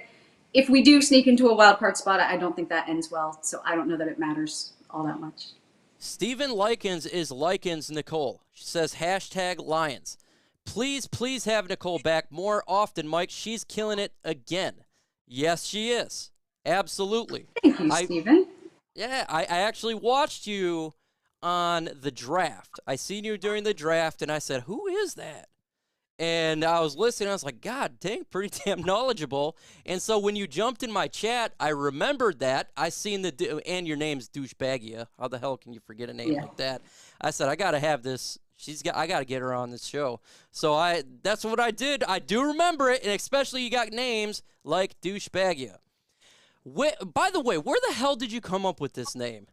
If we do sneak into a wild card spot, I don't think that ends well. So I don't know that it matters all that much.
Stephen Likens is Likens Nicole. She says, hashtag Lions. Please have Nicole back more often, Mike. She's killing it again. Yes, she is. Absolutely.
Thank you, Stephen.
Yeah, I actually watched you on the draft. I seen you during the draft, and I said, who is that? And I was listening. I was like, God dang, pretty damn knowledgeable. And so when you jumped in my chat, I remembered that. I seen and your name's Douchebagia. How the hell can you forget a name like that? I said, I got to have this. I got to get her on this show. So that's what I did. I do remember it, and especially you got names like Douchebagia. By the way, where the hell did you come up with this name?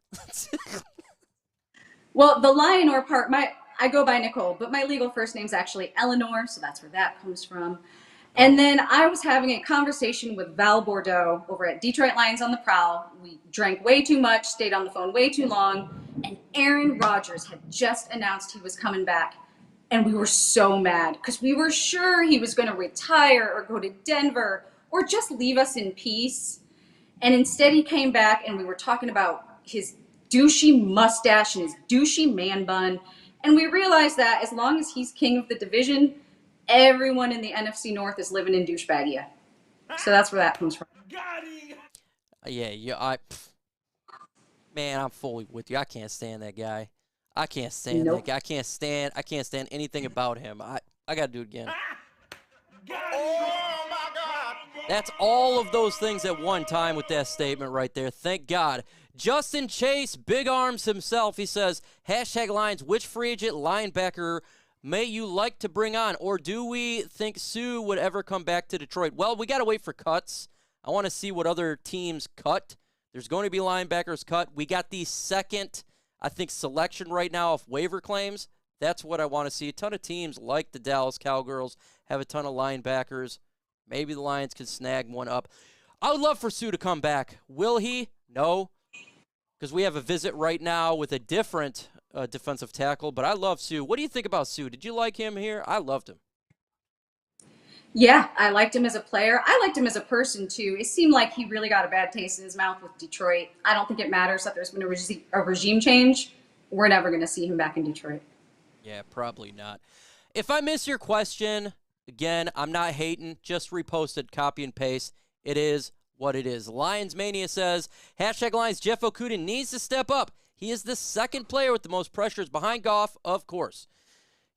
Well, the Lionor part, I go by Nicole, but my legal first name's actually Eleanor, so that's where that comes from. And then I was having a conversation with Val Bordeaux over at Detroit Lions on the Prowl. We drank way too much, stayed on the phone way too long, and Aaron Rodgers had just announced he was coming back. And we were so mad because we were sure he was going to retire or go to Denver or just leave us in peace. And instead he came back and we were talking about his douchey mustache and his douchey man bun. And we realized that as long as he's king of the division, everyone in the NFC North is living in douchebagia. So that's where that comes from.
Man, I'm fully with you. I can't stand that guy. I can't stand that guy. I can't stand anything about him. I got to do it again.
Oh, my God.
That's all of those things at one time with that statement right there. Thank God. Justin Chase, Big Arms himself, he says, hashtag Lions, which free agent linebacker may you like to bring on? Or do we think Sue would ever come back to Detroit? Well, we got to wait for cuts. I want to see what other teams cut. There's going to be linebackers cut. We got the second, I think, selection right now of waiver claims. That's what I want to see. A ton of teams like the Dallas Cowgirls have a ton of linebackers. Maybe the Lions could snag one up. I would love for Sue to come back. Will he? No. Because we have a visit right now with a different defensive tackle. But I love Sue. What do you think about Sue? Did you like him here? I loved him.
Yeah, I liked him as a player. I liked him as a person, too. It seemed like he really got a bad taste in his mouth with Detroit. I don't think it matters that there's been a regime change. We're never going to see him back in Detroit.
Yeah, probably not. If I miss your question, again, I'm not hating. Just repost it, copy and paste. It is what it is. Lions Mania says, #Lions, Jeff Okudah needs to step up. He is the second player with the most pressures behind Goff, of course.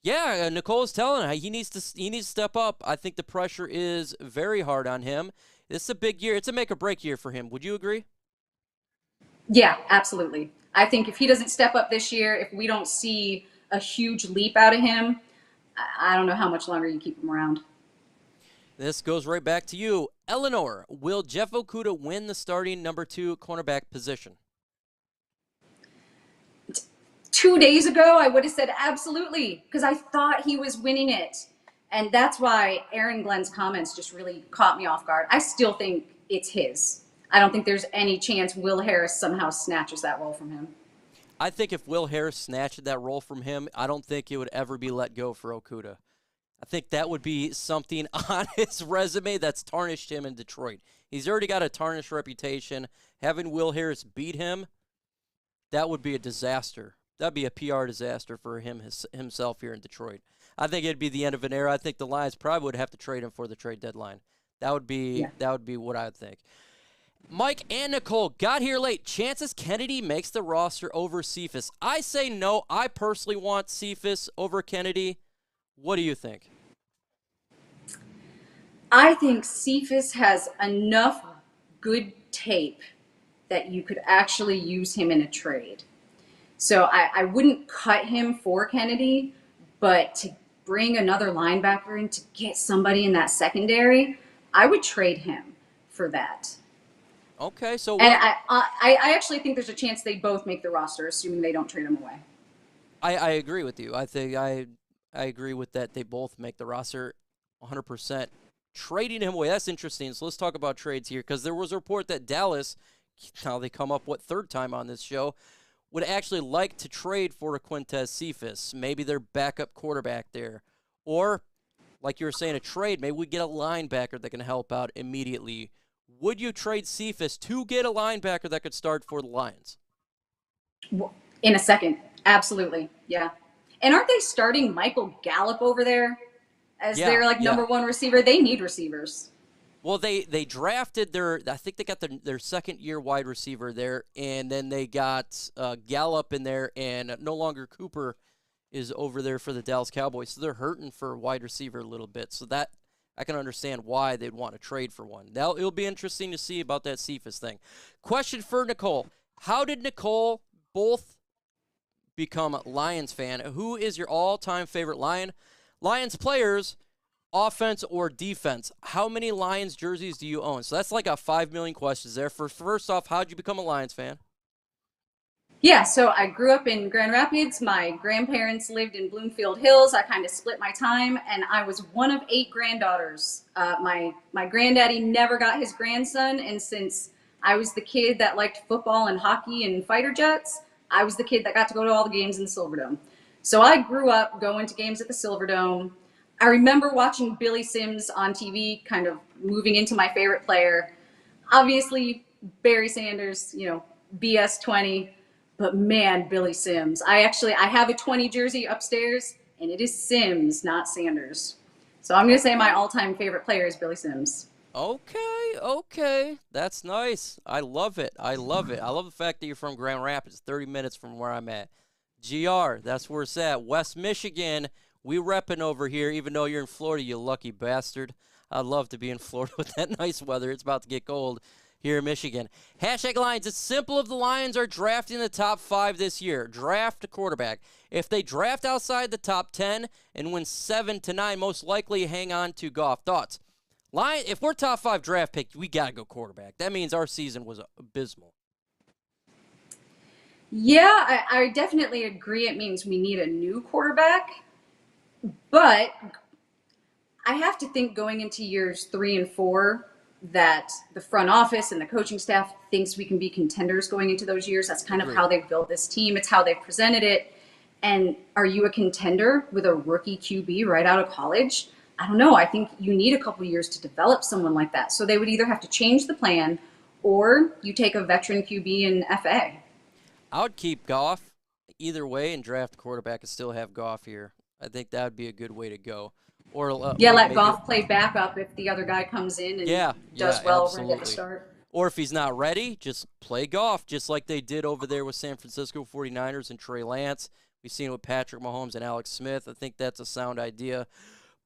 Yeah, Nicole's telling him he needs to step up. I think the pressure is very hard on him. This is a big year. It's a make-or-break year for him. Would you agree?
Yeah, absolutely. I think if he doesn't step up this year, if we don't see a huge leap out of him, I don't know how much longer you keep him around.
This goes right back to you. Eleanor, will Jeff Okudah win the starting number 2 cornerback position?
2 days ago, I would have said absolutely, because I thought he was winning it. And that's why Aaron Glenn's comments just really caught me off guard. I still think it's his. I don't think there's any chance Will Harris somehow snatches that role from him.
I think if Will Harris snatched that role from him, I don't think it would ever be let go for Okudah. I think that would be something on his resume that's tarnished him in Detroit. He's already got a tarnished reputation. Having Will Harris beat him, that would be a disaster. That'd be a PR disaster for himself here in Detroit. I think it'd be the end of an era. I think the Lions probably would have to trade him for the trade deadline. That would be what I would think. Mike and Nicole got here late. Chances Kennedy makes the roster over Cephus. I say no. I personally want Cephus over Kennedy. What do you think?
I think Cephus has enough good tape that you could actually use him in a trade. So I wouldn't cut him for Kennedy, but to bring another linebacker in to get somebody in that secondary, I would trade him for that.
Okay, so
and I actually think there's a chance they both make the roster, assuming they don't trade him away.
I agree with you. I think I agree with that. They both make the roster 100%. Trading him away, that's interesting. So let's talk about trades here, because there was a report that Dallas, now they come up, third time on this show, would actually like to trade for a Quintez Cephus, maybe their backup quarterback there. Or, like you were saying, a trade, maybe we get a linebacker that can help out immediately. Would you trade Cephus to get a linebacker that could start for the Lions?
In a second, absolutely, yeah. And aren't they starting Michael Gallup over there as their number one receiver? They need receivers.
Well, they drafted I think they got their second-year wide receiver there, and then they got Gallup in there, and no longer Cooper is over there for the Dallas Cowboys. So they're hurting for a wide receiver a little bit. So that I can understand why they'd want to trade for one. Now, it'll be interesting to see about that Cephus thing. Question for Nicole. How did Nicole both become a Lions fan? Who is your all-time favorite Lions players, offense or defense? How many Lions jerseys do you own? So that's like a 5 million questions there. First off, how'd you become a Lions fan?
Yeah, so I grew up in Grand Rapids. My grandparents lived in Bloomfield Hills. I kind of split my time, and I was one of 8 granddaughters. My granddaddy never got his grandson, and since I was the kid that liked football and hockey and fighter jets, I was the kid that got to go to all the games in the Silverdome. So I grew up going to games at the Silverdome. I remember watching Billy Sims on TV, kind of moving into my favorite player. Obviously, Barry Sanders, BS 20. But man, Billy Sims. I have a 20 jersey upstairs, and it is Sims, not Sanders. So I'm going to say my all-time favorite player is Billy Sims.
Okay. That's nice. I love it. I love the fact that you're from Grand Rapids, 30 minutes from where I'm at. GR, that's where it's at. West Michigan, we repping over here, even though you're in Florida, you lucky bastard. I'd love to be in Florida with that nice weather. It's about to get cold here in Michigan. #Lions, it's simple if the Lions are drafting the top 5 this year. Draft a quarterback. If they draft outside the top 10 and win 7 to 9, most likely hang on to Goff. Thoughts? If we're top 5 draft pick, we got to go quarterback. That means our season was abysmal.
Yeah, I definitely agree. It means we need a new quarterback. But I have to think going into years 3 and 4 that the front office and the coaching staff thinks we can be contenders going into those years. That's kind of how they've built this team. It's how they've presented it. And are you a contender with a rookie QB right out of college? I don't know. I think you need a couple years to develop someone like that. So they would either have to change the plan or you take a veteran QB in FA.
I would keep Goff either way and draft a quarterback and still have Goff here. I think that would be a good way to go. Or let
Goff play backup if the other guy comes in and does well and get the start.
Or if he's not ready, just play Goff, just like they did over there with San Francisco 49ers and Trey Lance. We've seen it with Patrick Mahomes and Alex Smith. I think that's a sound idea.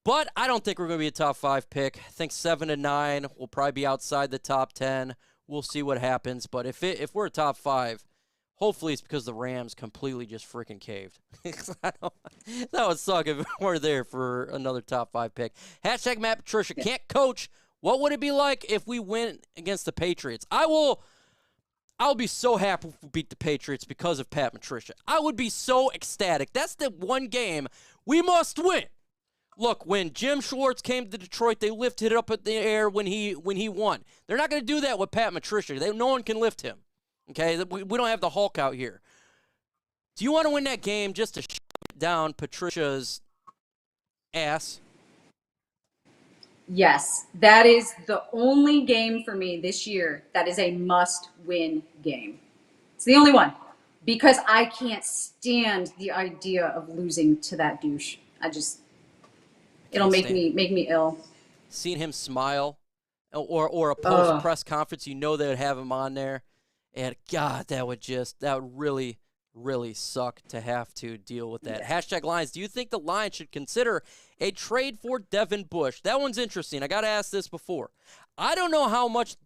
But I don't think we're going to be a top 5 pick. I think 7 to 9 will probably be outside the top 10. We'll see what happens. But if we're a top 5, hopefully it's because the Rams completely just freaking caved. That would suck if we're there for another top 5 pick. Hashtag Matt Patricia can't coach. What would it be like if we win against the Patriots? I'll be so happy if we beat the Patriots because of Pat Patricia. I would be so ecstatic. That's the one game we must win. Look, when Jim Schwartz came to Detroit, they lifted it up in the air when he won. They're not going to do that with Pat Patricia. No one can lift him. Okay, we don't have the Hulk out here. Do you want to win that game just to shut down Patricia's ass?
Yes, that is the only game for me this year that is a must-win game. It's the only one because I can't stand the idea of losing to that douche. It'll make me ill.
Seeing him smile or a post press conference, they would have him on there, and God, that would really, really suck to have to deal with that. Yeah. Hashtag Lions. Do you think the Lions should consider a trade for Devin Bush? That one's interesting. I got to ask this before. I don't know how much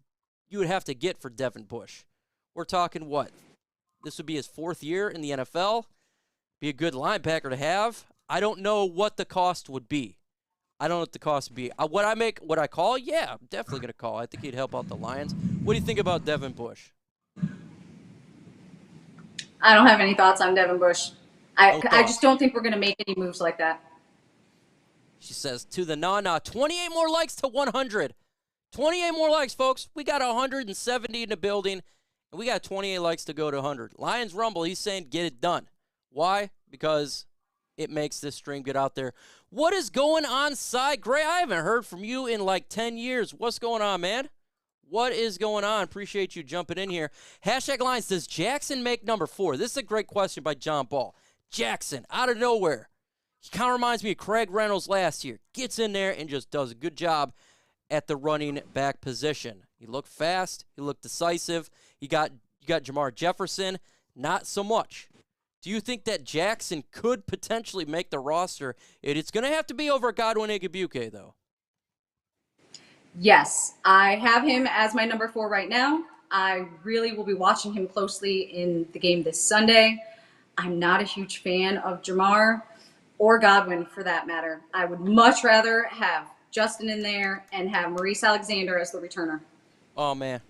you would have to get for Devin Bush. We're talking what? This would be his 4th year in the NFL. Be a good linebacker to have. I don't know what the cost would be. I don't know what the cost would be. Would I call? Yeah, I'm definitely going to call. I think he'd help out the Lions. What do you think about Devin Bush?
I don't have any thoughts on Devin Bush. I just don't think we're going to make any moves like that.
She says, to the na-na, 28 more likes to 100. 28 more likes, folks. We got 170 in the building, and we got 28 likes to go to 100. Lions Rumble, he's saying get it done. Why? Because it makes this stream get out there. What is going on, Cy Gray? I haven't heard from you in like 10 years. What's going on, man? What is going on? Appreciate you jumping in here. Hashtag Lions, does Jackson make number 4? This is a great question by John Ball. Jackson, out of nowhere. He kind of reminds me of Craig Reynolds last year. Gets in there and just does a good job at the running back position. He looked fast. He looked decisive. You got Jamar Jefferson. Not so much. Do you think that Jackson could potentially make the roster? It's going to have to be over Godwin Igwebuike, though.
Yes, I have him as my number 4 right now. I really will be watching him closely in the game this Sunday. I'm not a huge fan of Jamar or Godwin for that matter. I would much rather have Justin in there and have Maurice Alexander as the returner.
Oh, man.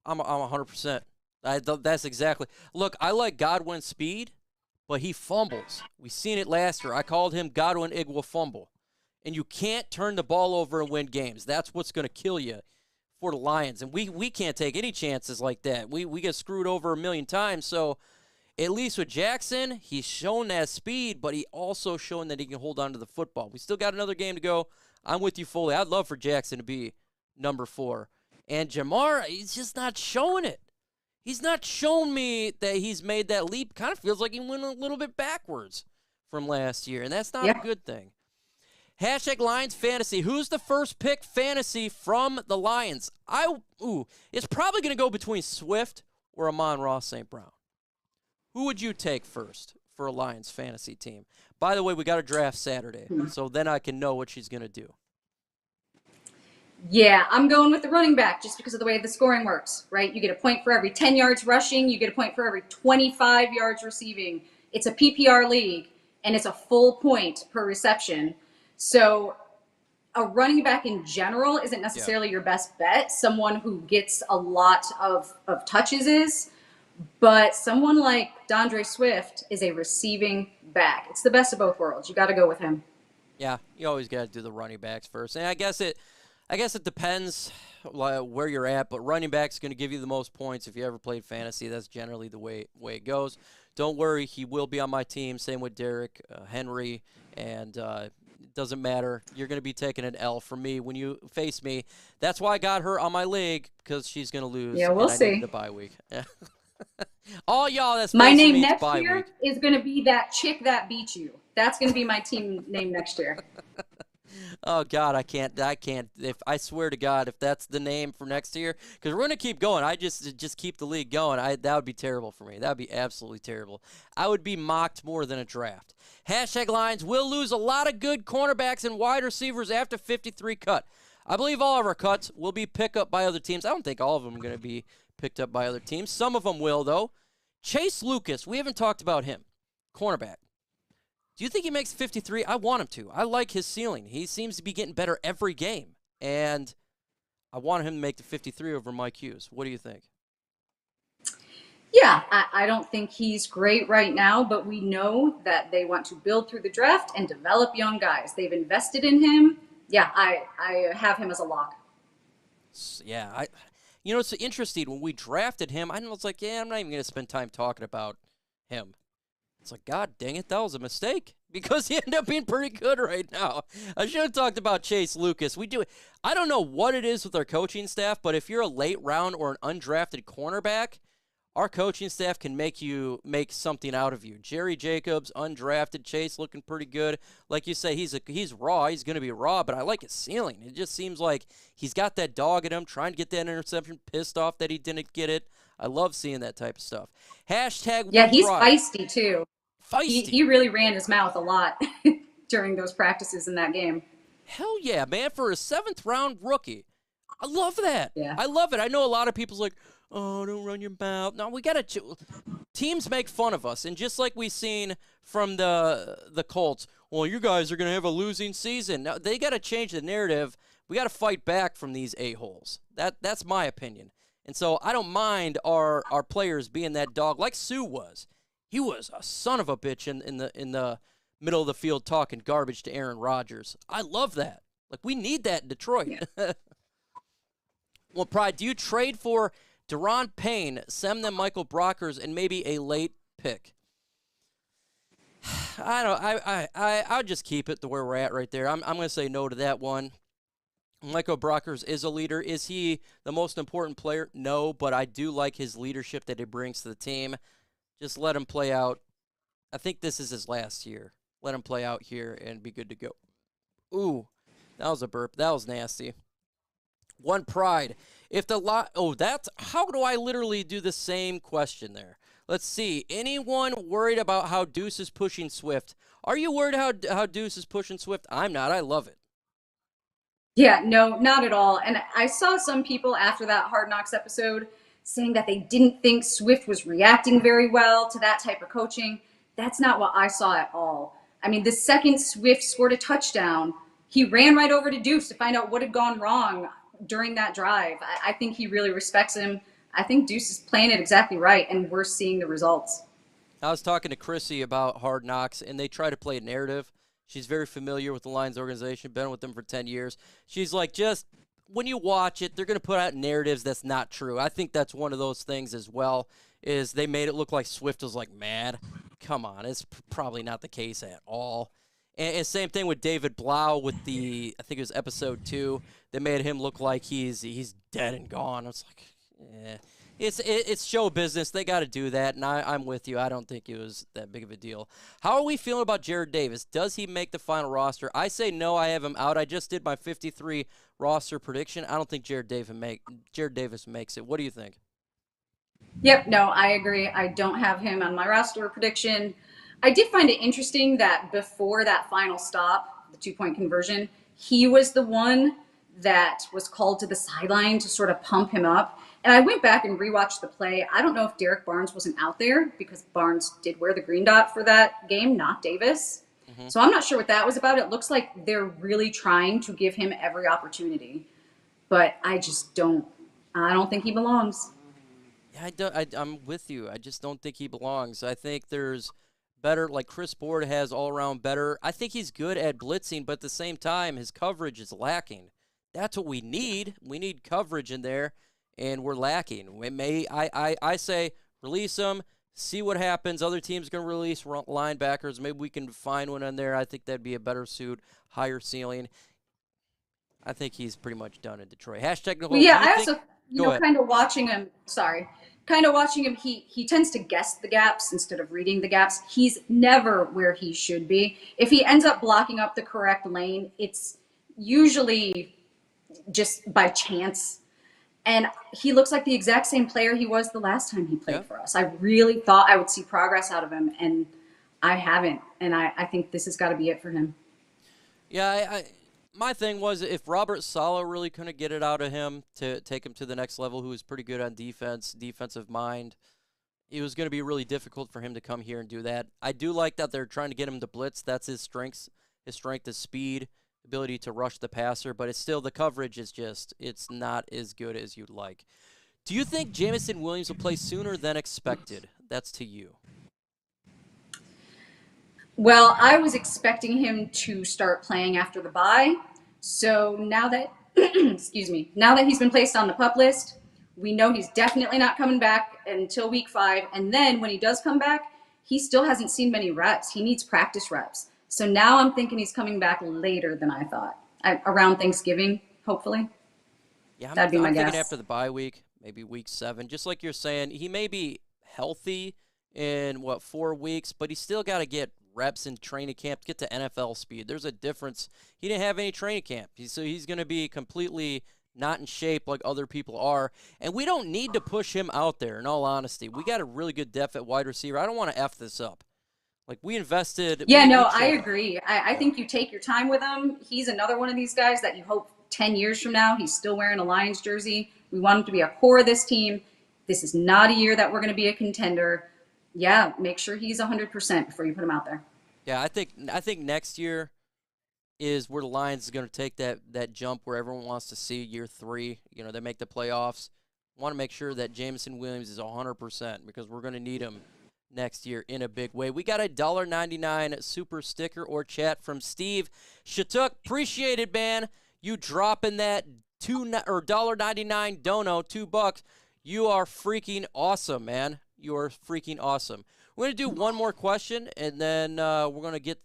I'm 100%. That's exactly. Look, I like Godwin's speed, but he fumbles. We've seen it last year. I called him Godwin Igwe fumble. And you can't turn the ball over and win games. That's what's going to kill you for the Lions. And we can't take any chances like that. We get screwed over a million times. So at least with Jackson, he's shown that speed, but he also shown that he can hold on to the football. We still got another game to go. I'm with you fully. I'd love for Jackson to be number 4. And Jamar, he's just not showing it. He's not shown me that he's made that leap. Kind of feels like he went a little bit backwards from last year, and that's not a good thing. Hashtag Lions Fantasy. Who's the first pick fantasy from the Lions? It's probably going to go between Swift or Amon-Ra St. Brown. Who would you take first for a Lions fantasy team? By the way, we got a draft Saturday, so then I can know what she's going to do.
Yeah, I'm going with the running back just because of the way the scoring works, right? You get a point for every 10 yards rushing. You get a point for every 25 yards receiving. It's a PPR league, and it's a full point per reception. So a running back in general isn't necessarily your best bet. Someone who gets a lot of touches is, but someone like DeAndre Swift is a receiving back. It's the best of both worlds. You got to go with him.
Yeah, you always got to do the running backs first. And I guess it depends where you're at, but running back's going to give you the most points. If you ever played fantasy, that's generally the way it goes. Don't worry, he will be on my team. Same with Derrick Henry, and it doesn't matter. You're going to be taking an L from me when you face me. That's why I got her on my league, because she's going to lose.
Yeah, we'll see.
I need the bye week. All y'all that's
my name next year is going to be that chick that beat you. That's going to be my team name next year.
Oh God, I can't. If I swear to God, if that's the name for next year, because we're gonna keep going. I just keep the league going. That would be terrible for me. That would be absolutely terrible. I would be mocked more than a draft. Hashtag Lions will lose a lot of good cornerbacks and wide receivers after 53 cut. I believe all of our cuts will be picked up by other teams. I don't think all of them are gonna be picked up by other teams. Some of them will though. Chase Lucas, we haven't talked about him. Cornerback. Do you think he makes 53? I want him to. I like his ceiling. He seems to be getting better every game. And I want him to make the 53 over Mike Hughes. What do you think?
Yeah, I don't think he's great right now, but we know that they want to build through the draft and develop young guys. They've invested in him. Yeah, I have him as a lock.
Yeah, it's interesting. When we drafted him, I was like, I'm not even going to spend time talking about him. It's like, God dang it, that was a mistake because he ended up being pretty good right now. I should have talked about Chase Lucas. I don't know what it is with our coaching staff, but if you're a late round or an undrafted cornerback, our coaching staff can make something out of you. Jerry Jacobs, undrafted. Chase looking pretty good. Like you say, he's raw. He's going to be raw, but I like his ceiling. It just seems like he's got that dog in him, trying to get that interception, pissed off that he didn't get it. I love seeing that type of stuff. Hashtag
Yeah, he's
pride.
feisty too.
Feisty.
He really ran his mouth a lot during those practices in that game.
Hell yeah, man, for a 7th round rookie. I love that.
Yeah.
I love it. I know a lot of people's like, oh, don't run your mouth. No, we got to teams make fun of us. And just like we've seen from the Colts, well, you guys are going to have a losing season. Now, they got to change the narrative. We got to fight back from these a-holes. That's my opinion. And so I don't mind our players being that dog like Sue was. He was a son of a bitch in the middle of the field talking garbage to Aaron Rodgers. I love that. Like, we need that in Detroit. Yeah. Well, Pride, do you trade for Deron Payne, send them Michael Brockers, and maybe a late pick? I'll just keep it to where we're at right there. I'm going to say no to that one. Michael Brockers is a leader. Is he the most important player? No, but I do like his leadership that he brings to the team. Just let him play out. I think this is his last year. Let him play out here and be good to go. Ooh, that was a burp. That was nasty. One Pride. How do I literally do the same question there? Let's see. Anyone worried about how Deuce is pushing Swift? Are you worried how Deuce is pushing Swift? I'm not. I love it.
Yeah, no, not at all. And I saw some people after that Hard Knocks episode saying that they didn't think Swift was reacting very well to that type of coaching. That's not what I saw at all. I mean, the second Swift scored a touchdown, he ran right over to Deuce to find out what had gone wrong during that drive. I think he really respects him. I think Deuce is playing it exactly right, and we're seeing the results.
I was talking to Chrissy about Hard Knocks, and they try to play a narrative. She's very familiar with the Lions organization, been with them for 10 years. She's like, just when you watch it, they're going to put out narratives that's not true. I think that's one of those things as well, is they made it look like Swift was like mad. Come on, it's probably not the case at all. And same thing with David Blough with I think it was episode 2. They made him look like he's dead and gone. It's like, it's show business. They got to do that, and I'm with you. I don't think it was that big of a deal. How are we feeling about Jared Davis? Does he make the final roster? I say no. I have him out. I just did my 53 roster prediction. I don't think Jared Davis makes it. What do you think?
Yep, no, I agree. I don't have him on my roster prediction. I did find it interesting that before that final stop, the 2-point conversion, he was the one that was called to the sideline to sort of pump him up. And I went back and rewatched the play. I don't know if Derek Barnes wasn't out there because Barnes did wear the green dot for that game, not Davis. Mm-hmm. So I'm not sure what that was about. It looks like they're really trying to give him every opportunity. But I don't think he belongs.
Yeah, I'm with you. I just don't think he belongs. I think there's better, like Chris Board has all around better. I think he's good at blitzing, but at the same time, his coverage is lacking. That's what we need. We need coverage in there, and we're lacking. I say release him, see what happens. Other teams going to release linebackers. Maybe we can find one in there. I think that'd be a better suit, higher ceiling. I think he's pretty much done in Detroit. Hashtag Nicole.
Well, yeah, I also, kind of watching him. Sorry. kind of watching him, he tends to guess the gaps instead of reading the gaps. He's never where he should be. If he ends up blocking up the correct lane, it's usually just by chance. And he looks like the exact same player he was the last time he played for us. I really thought I would see progress out of him, and I haven't. And I think this has got to be it for him.
Yeah, my thing was if Robert Saleh really couldn't get it out of him to take him to the next level, who was pretty good on defense, defensive mind, it was going to be really difficult for him to come here and do that. I do like that they're trying to get him to blitz. That's his strength. His strength is speed, ability to rush the passer, but it's still the coverage is just, it's not as good as you'd like. Do you think Jameson Williams will play sooner than expected? That's to you.
Well, I was expecting him to start playing after the bye. So now that, excuse me, now that he's been placed on the PUP list, we know he's definitely not coming back until week 5. And then when he does come back, he still hasn't seen many reps. He needs practice reps. So now I'm thinking he's coming back later than I thought, around Thanksgiving, hopefully.
Yeah,
That'd be my guess.
Thinking after the bye week, maybe week 7. Just like you're saying, he may be healthy in, 4 weeks, but he's still got to get reps in training camp to get to NFL speed. There's a difference. He didn't have any training camp, so he's going to be completely not in shape like other people are. And we don't need to push him out there, in all honesty. We got a really good depth at wide receiver. I don't want to F this up. Like, we invested.
Yeah, no, I agree. I think you take your time with him. He's another one of these guys that you hope 10 years from now he's still wearing a Lions jersey. We want him to be a core of this team. This is not a year that we're going to be a contender. Yeah, make sure he's 100% before you put him out there.
Yeah, I think next year is where the Lions are going to take that jump where everyone wants to see year 3. You know, they make the playoffs. Want to make sure that Jameson Williams is 100% because we're going to need him next year in a big way. We got a $1.99 super sticker or chat from Steve Shatuk. Appreciate it, man. You dropping that $1.99 dono, $2. You are freaking awesome, man. You are freaking awesome. We're gonna do one more question, and then we're gonna get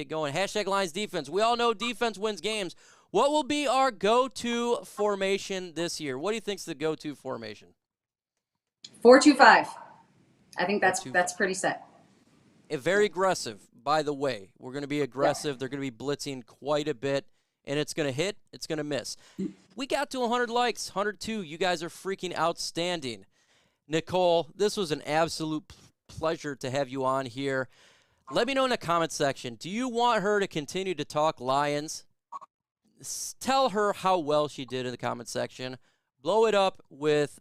going. Hashtag Lions defense. We all know defense wins games. What will be our go-to formation this year? What do you think's the go-to formation?
4-2-5. I think that's pretty set.
Very aggressive, by the way. We're going to be aggressive. Yeah. They're going to be blitzing quite a bit, and it's going to hit. It's going to miss. We got to 100 likes, 102. You guys are freaking outstanding. Nicole, this was an absolute pleasure to have you on here. Let me know in the comment section, do you want her to continue to talk Lions? Tell her how well she did in the comment section. Blow it up with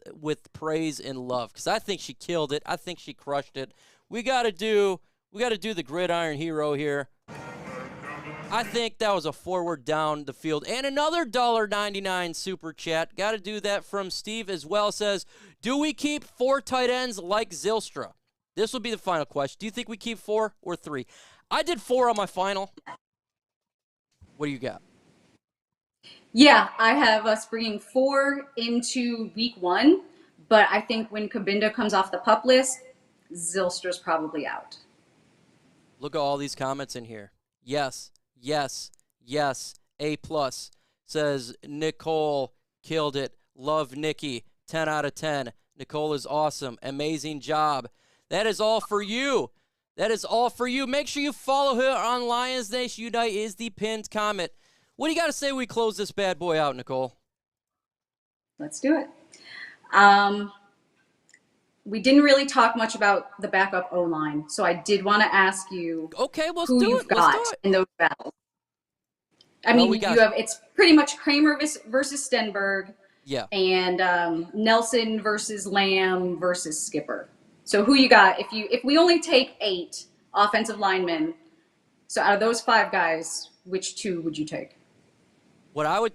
praise and love, because I think she killed it. I think she crushed it. We got to do the gridiron hero here. I think that was a forward down the field. And another $1.99 super chat. Got to do that from Steve as well. Says, do we keep 4 tight ends like Zylstra? This will be the final question. Do you think we keep 4 or 3? I did 4 on my final. What do you got?
Yeah, I have us bringing 4 into week 1, but I think when Kabinda comes off the PUP list, Zylstra's probably out.
Look at all these comments in here. Yes, yes, yes. A+. Says, Nicole killed it. Love Nikki. 10 out of 10. Nicole is awesome. Amazing job. That is all for you. That is all for you. Make sure you follow her on Lions Nation Unite is the pinned comment. What do you got to say when we close this bad boy out, Nicole?
Let's do it. We didn't really talk much about the backup O-line, so I did want to ask you who you've got in those battles. I mean, it's pretty much Kramer versus Stenberg, and Nelson versus Lamb versus Skipper. So who you got? If we only take 8 offensive linemen, so out of those 5 guys, which 2 would you take?
What I'd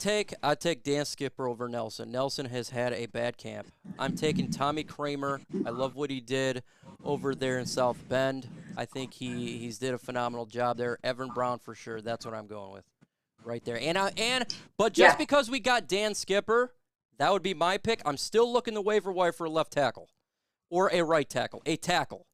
take Dan Skipper over Nelson. Nelson has had a bad camp. I'm taking Tommy Kramer. I love what he did over there in South Bend. I think he's did a phenomenal job there. Evan Brown for sure. That's what I'm going with right there. But just because we got Dan Skipper, that would be my pick. I'm still looking the waiver wire for a left tackle or a right tackle,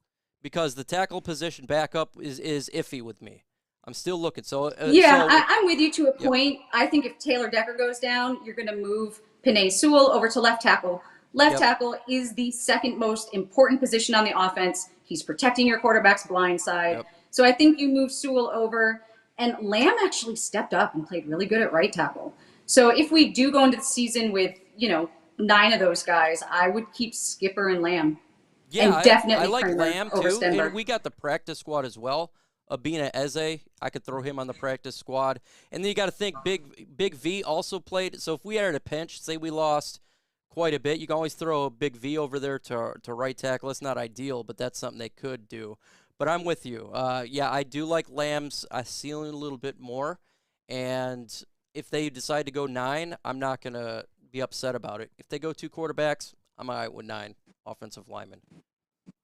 because the tackle position backup is iffy with me. I'm still looking. I'm with you to a point. I think if Taylor Decker goes down, you're going to move Penei Sewell over to left tackle.
Left
Yep.
tackle is the second most important position on the offense. He's protecting your quarterback's blind side.
Yep.
So I think you move Sewell over, and Lamb actually stepped up and played really good at right tackle. So if we do go into the season with, 9 of those guys, I would keep Skipper and Lamb.
Yeah,
and definitely
I like
Kramer
Lamb
over
too.
Stenberg.
And we got the practice squad as well. Abina Eze, I could throw him on the practice squad. And then you got to think Big V also played. So if we had a pinch, say we lost quite a bit, you can always throw a Big V over there to right tackle. It's not ideal, but that's something they could do. But I'm with you. Yeah, I do like Lamb's ceiling a little bit more. And if they decide to go 9, I'm not going to be upset about it. If they go 2 quarterbacks, I'm all right with 9 offensive linemen.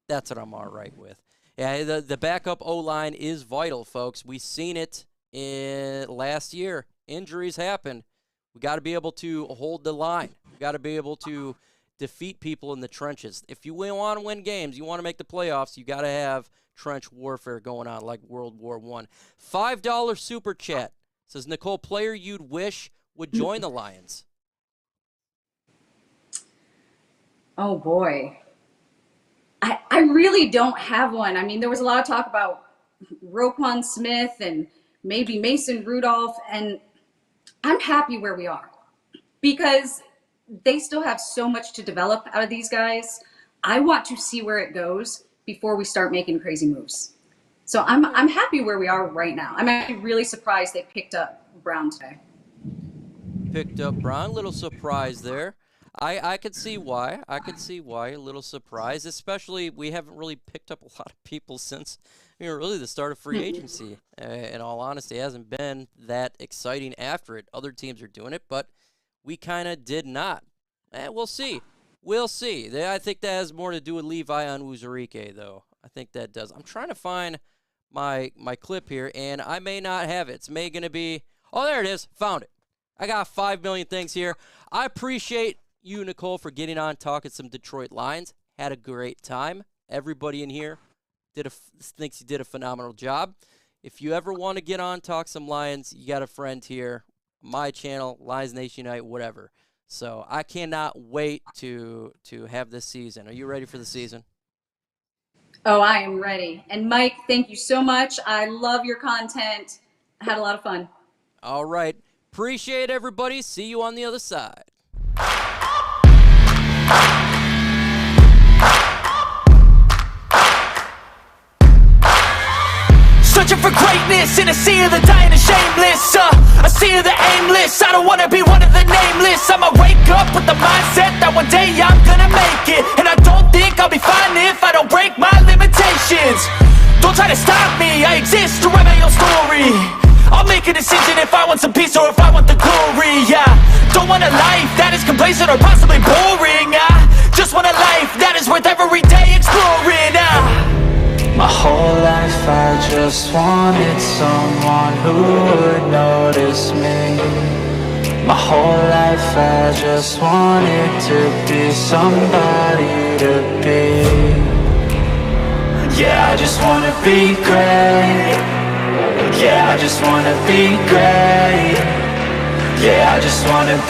That's what I'm all right with. Yeah, the backup O-line is vital, folks. We've seen it in last year. Injuries happen. We got to be able to hold the line. We got to be able to defeat people in the trenches. If you want to win games, you want to make the playoffs, you got to have trench warfare going on like World War I. $5 super chat says, Nicole, player you'd wish would join the Lions.
Oh, boy. I really don't have one. I mean, there was a lot of talk about Roquan Smith and maybe Mason Rudolph, and I'm happy where we are because they still have so much to develop out of these guys. I want to see where it goes before we start making crazy moves. So I'm happy where we are right now. I'm actually really surprised they picked up Brown today.
Picked up Brown, little surprise there. I could see why. A little surprise, especially we haven't really picked up a lot of people since really the start of free agency. In all honesty, it hasn't been that exciting after it. Other teams are doing it, but we kind of did not. We'll see. We'll see. I think that has more to do with Levi Onwuzurike, though. I think that does. I'm trying to find my clip here, and I may not have it. It's going to be, oh, there it is. Found it. I got 5 million things here. I appreciate you, Nicole, for getting on, talking some Detroit Lions. Had a great time. Everybody in here thinks you did a phenomenal job. If you ever want to get on, talk some Lions, you got a friend here. My channel, Lions Nation Unite, whatever. So I cannot wait to have this season. Are you ready for the season?
Oh, I am ready. And Mike, thank you so much. I love your content. I had a lot of fun.
All right. Appreciate everybody. See you on the other side.
Searching for greatness in a sea of the dying and shameless. A sea of the aimless. I don't wanna be one of the nameless. I'ma wake up with the mindset that one day I'm gonna make it. And I don't think I'll be fine if I don't break my limitations. Don't try to stop me, I exist to write my own story. I'll make a decision if I want some peace or if I want the glory. Yeah, don't want a life that is complacent or possibly boring. I just want a life that is worth every day exploring.
My whole life I just wanted someone who would notice me. My whole life I just wanted to be somebody to be. Yeah, I just wanna be great. Yeah, I just wanna be great. Yeah, I just wanna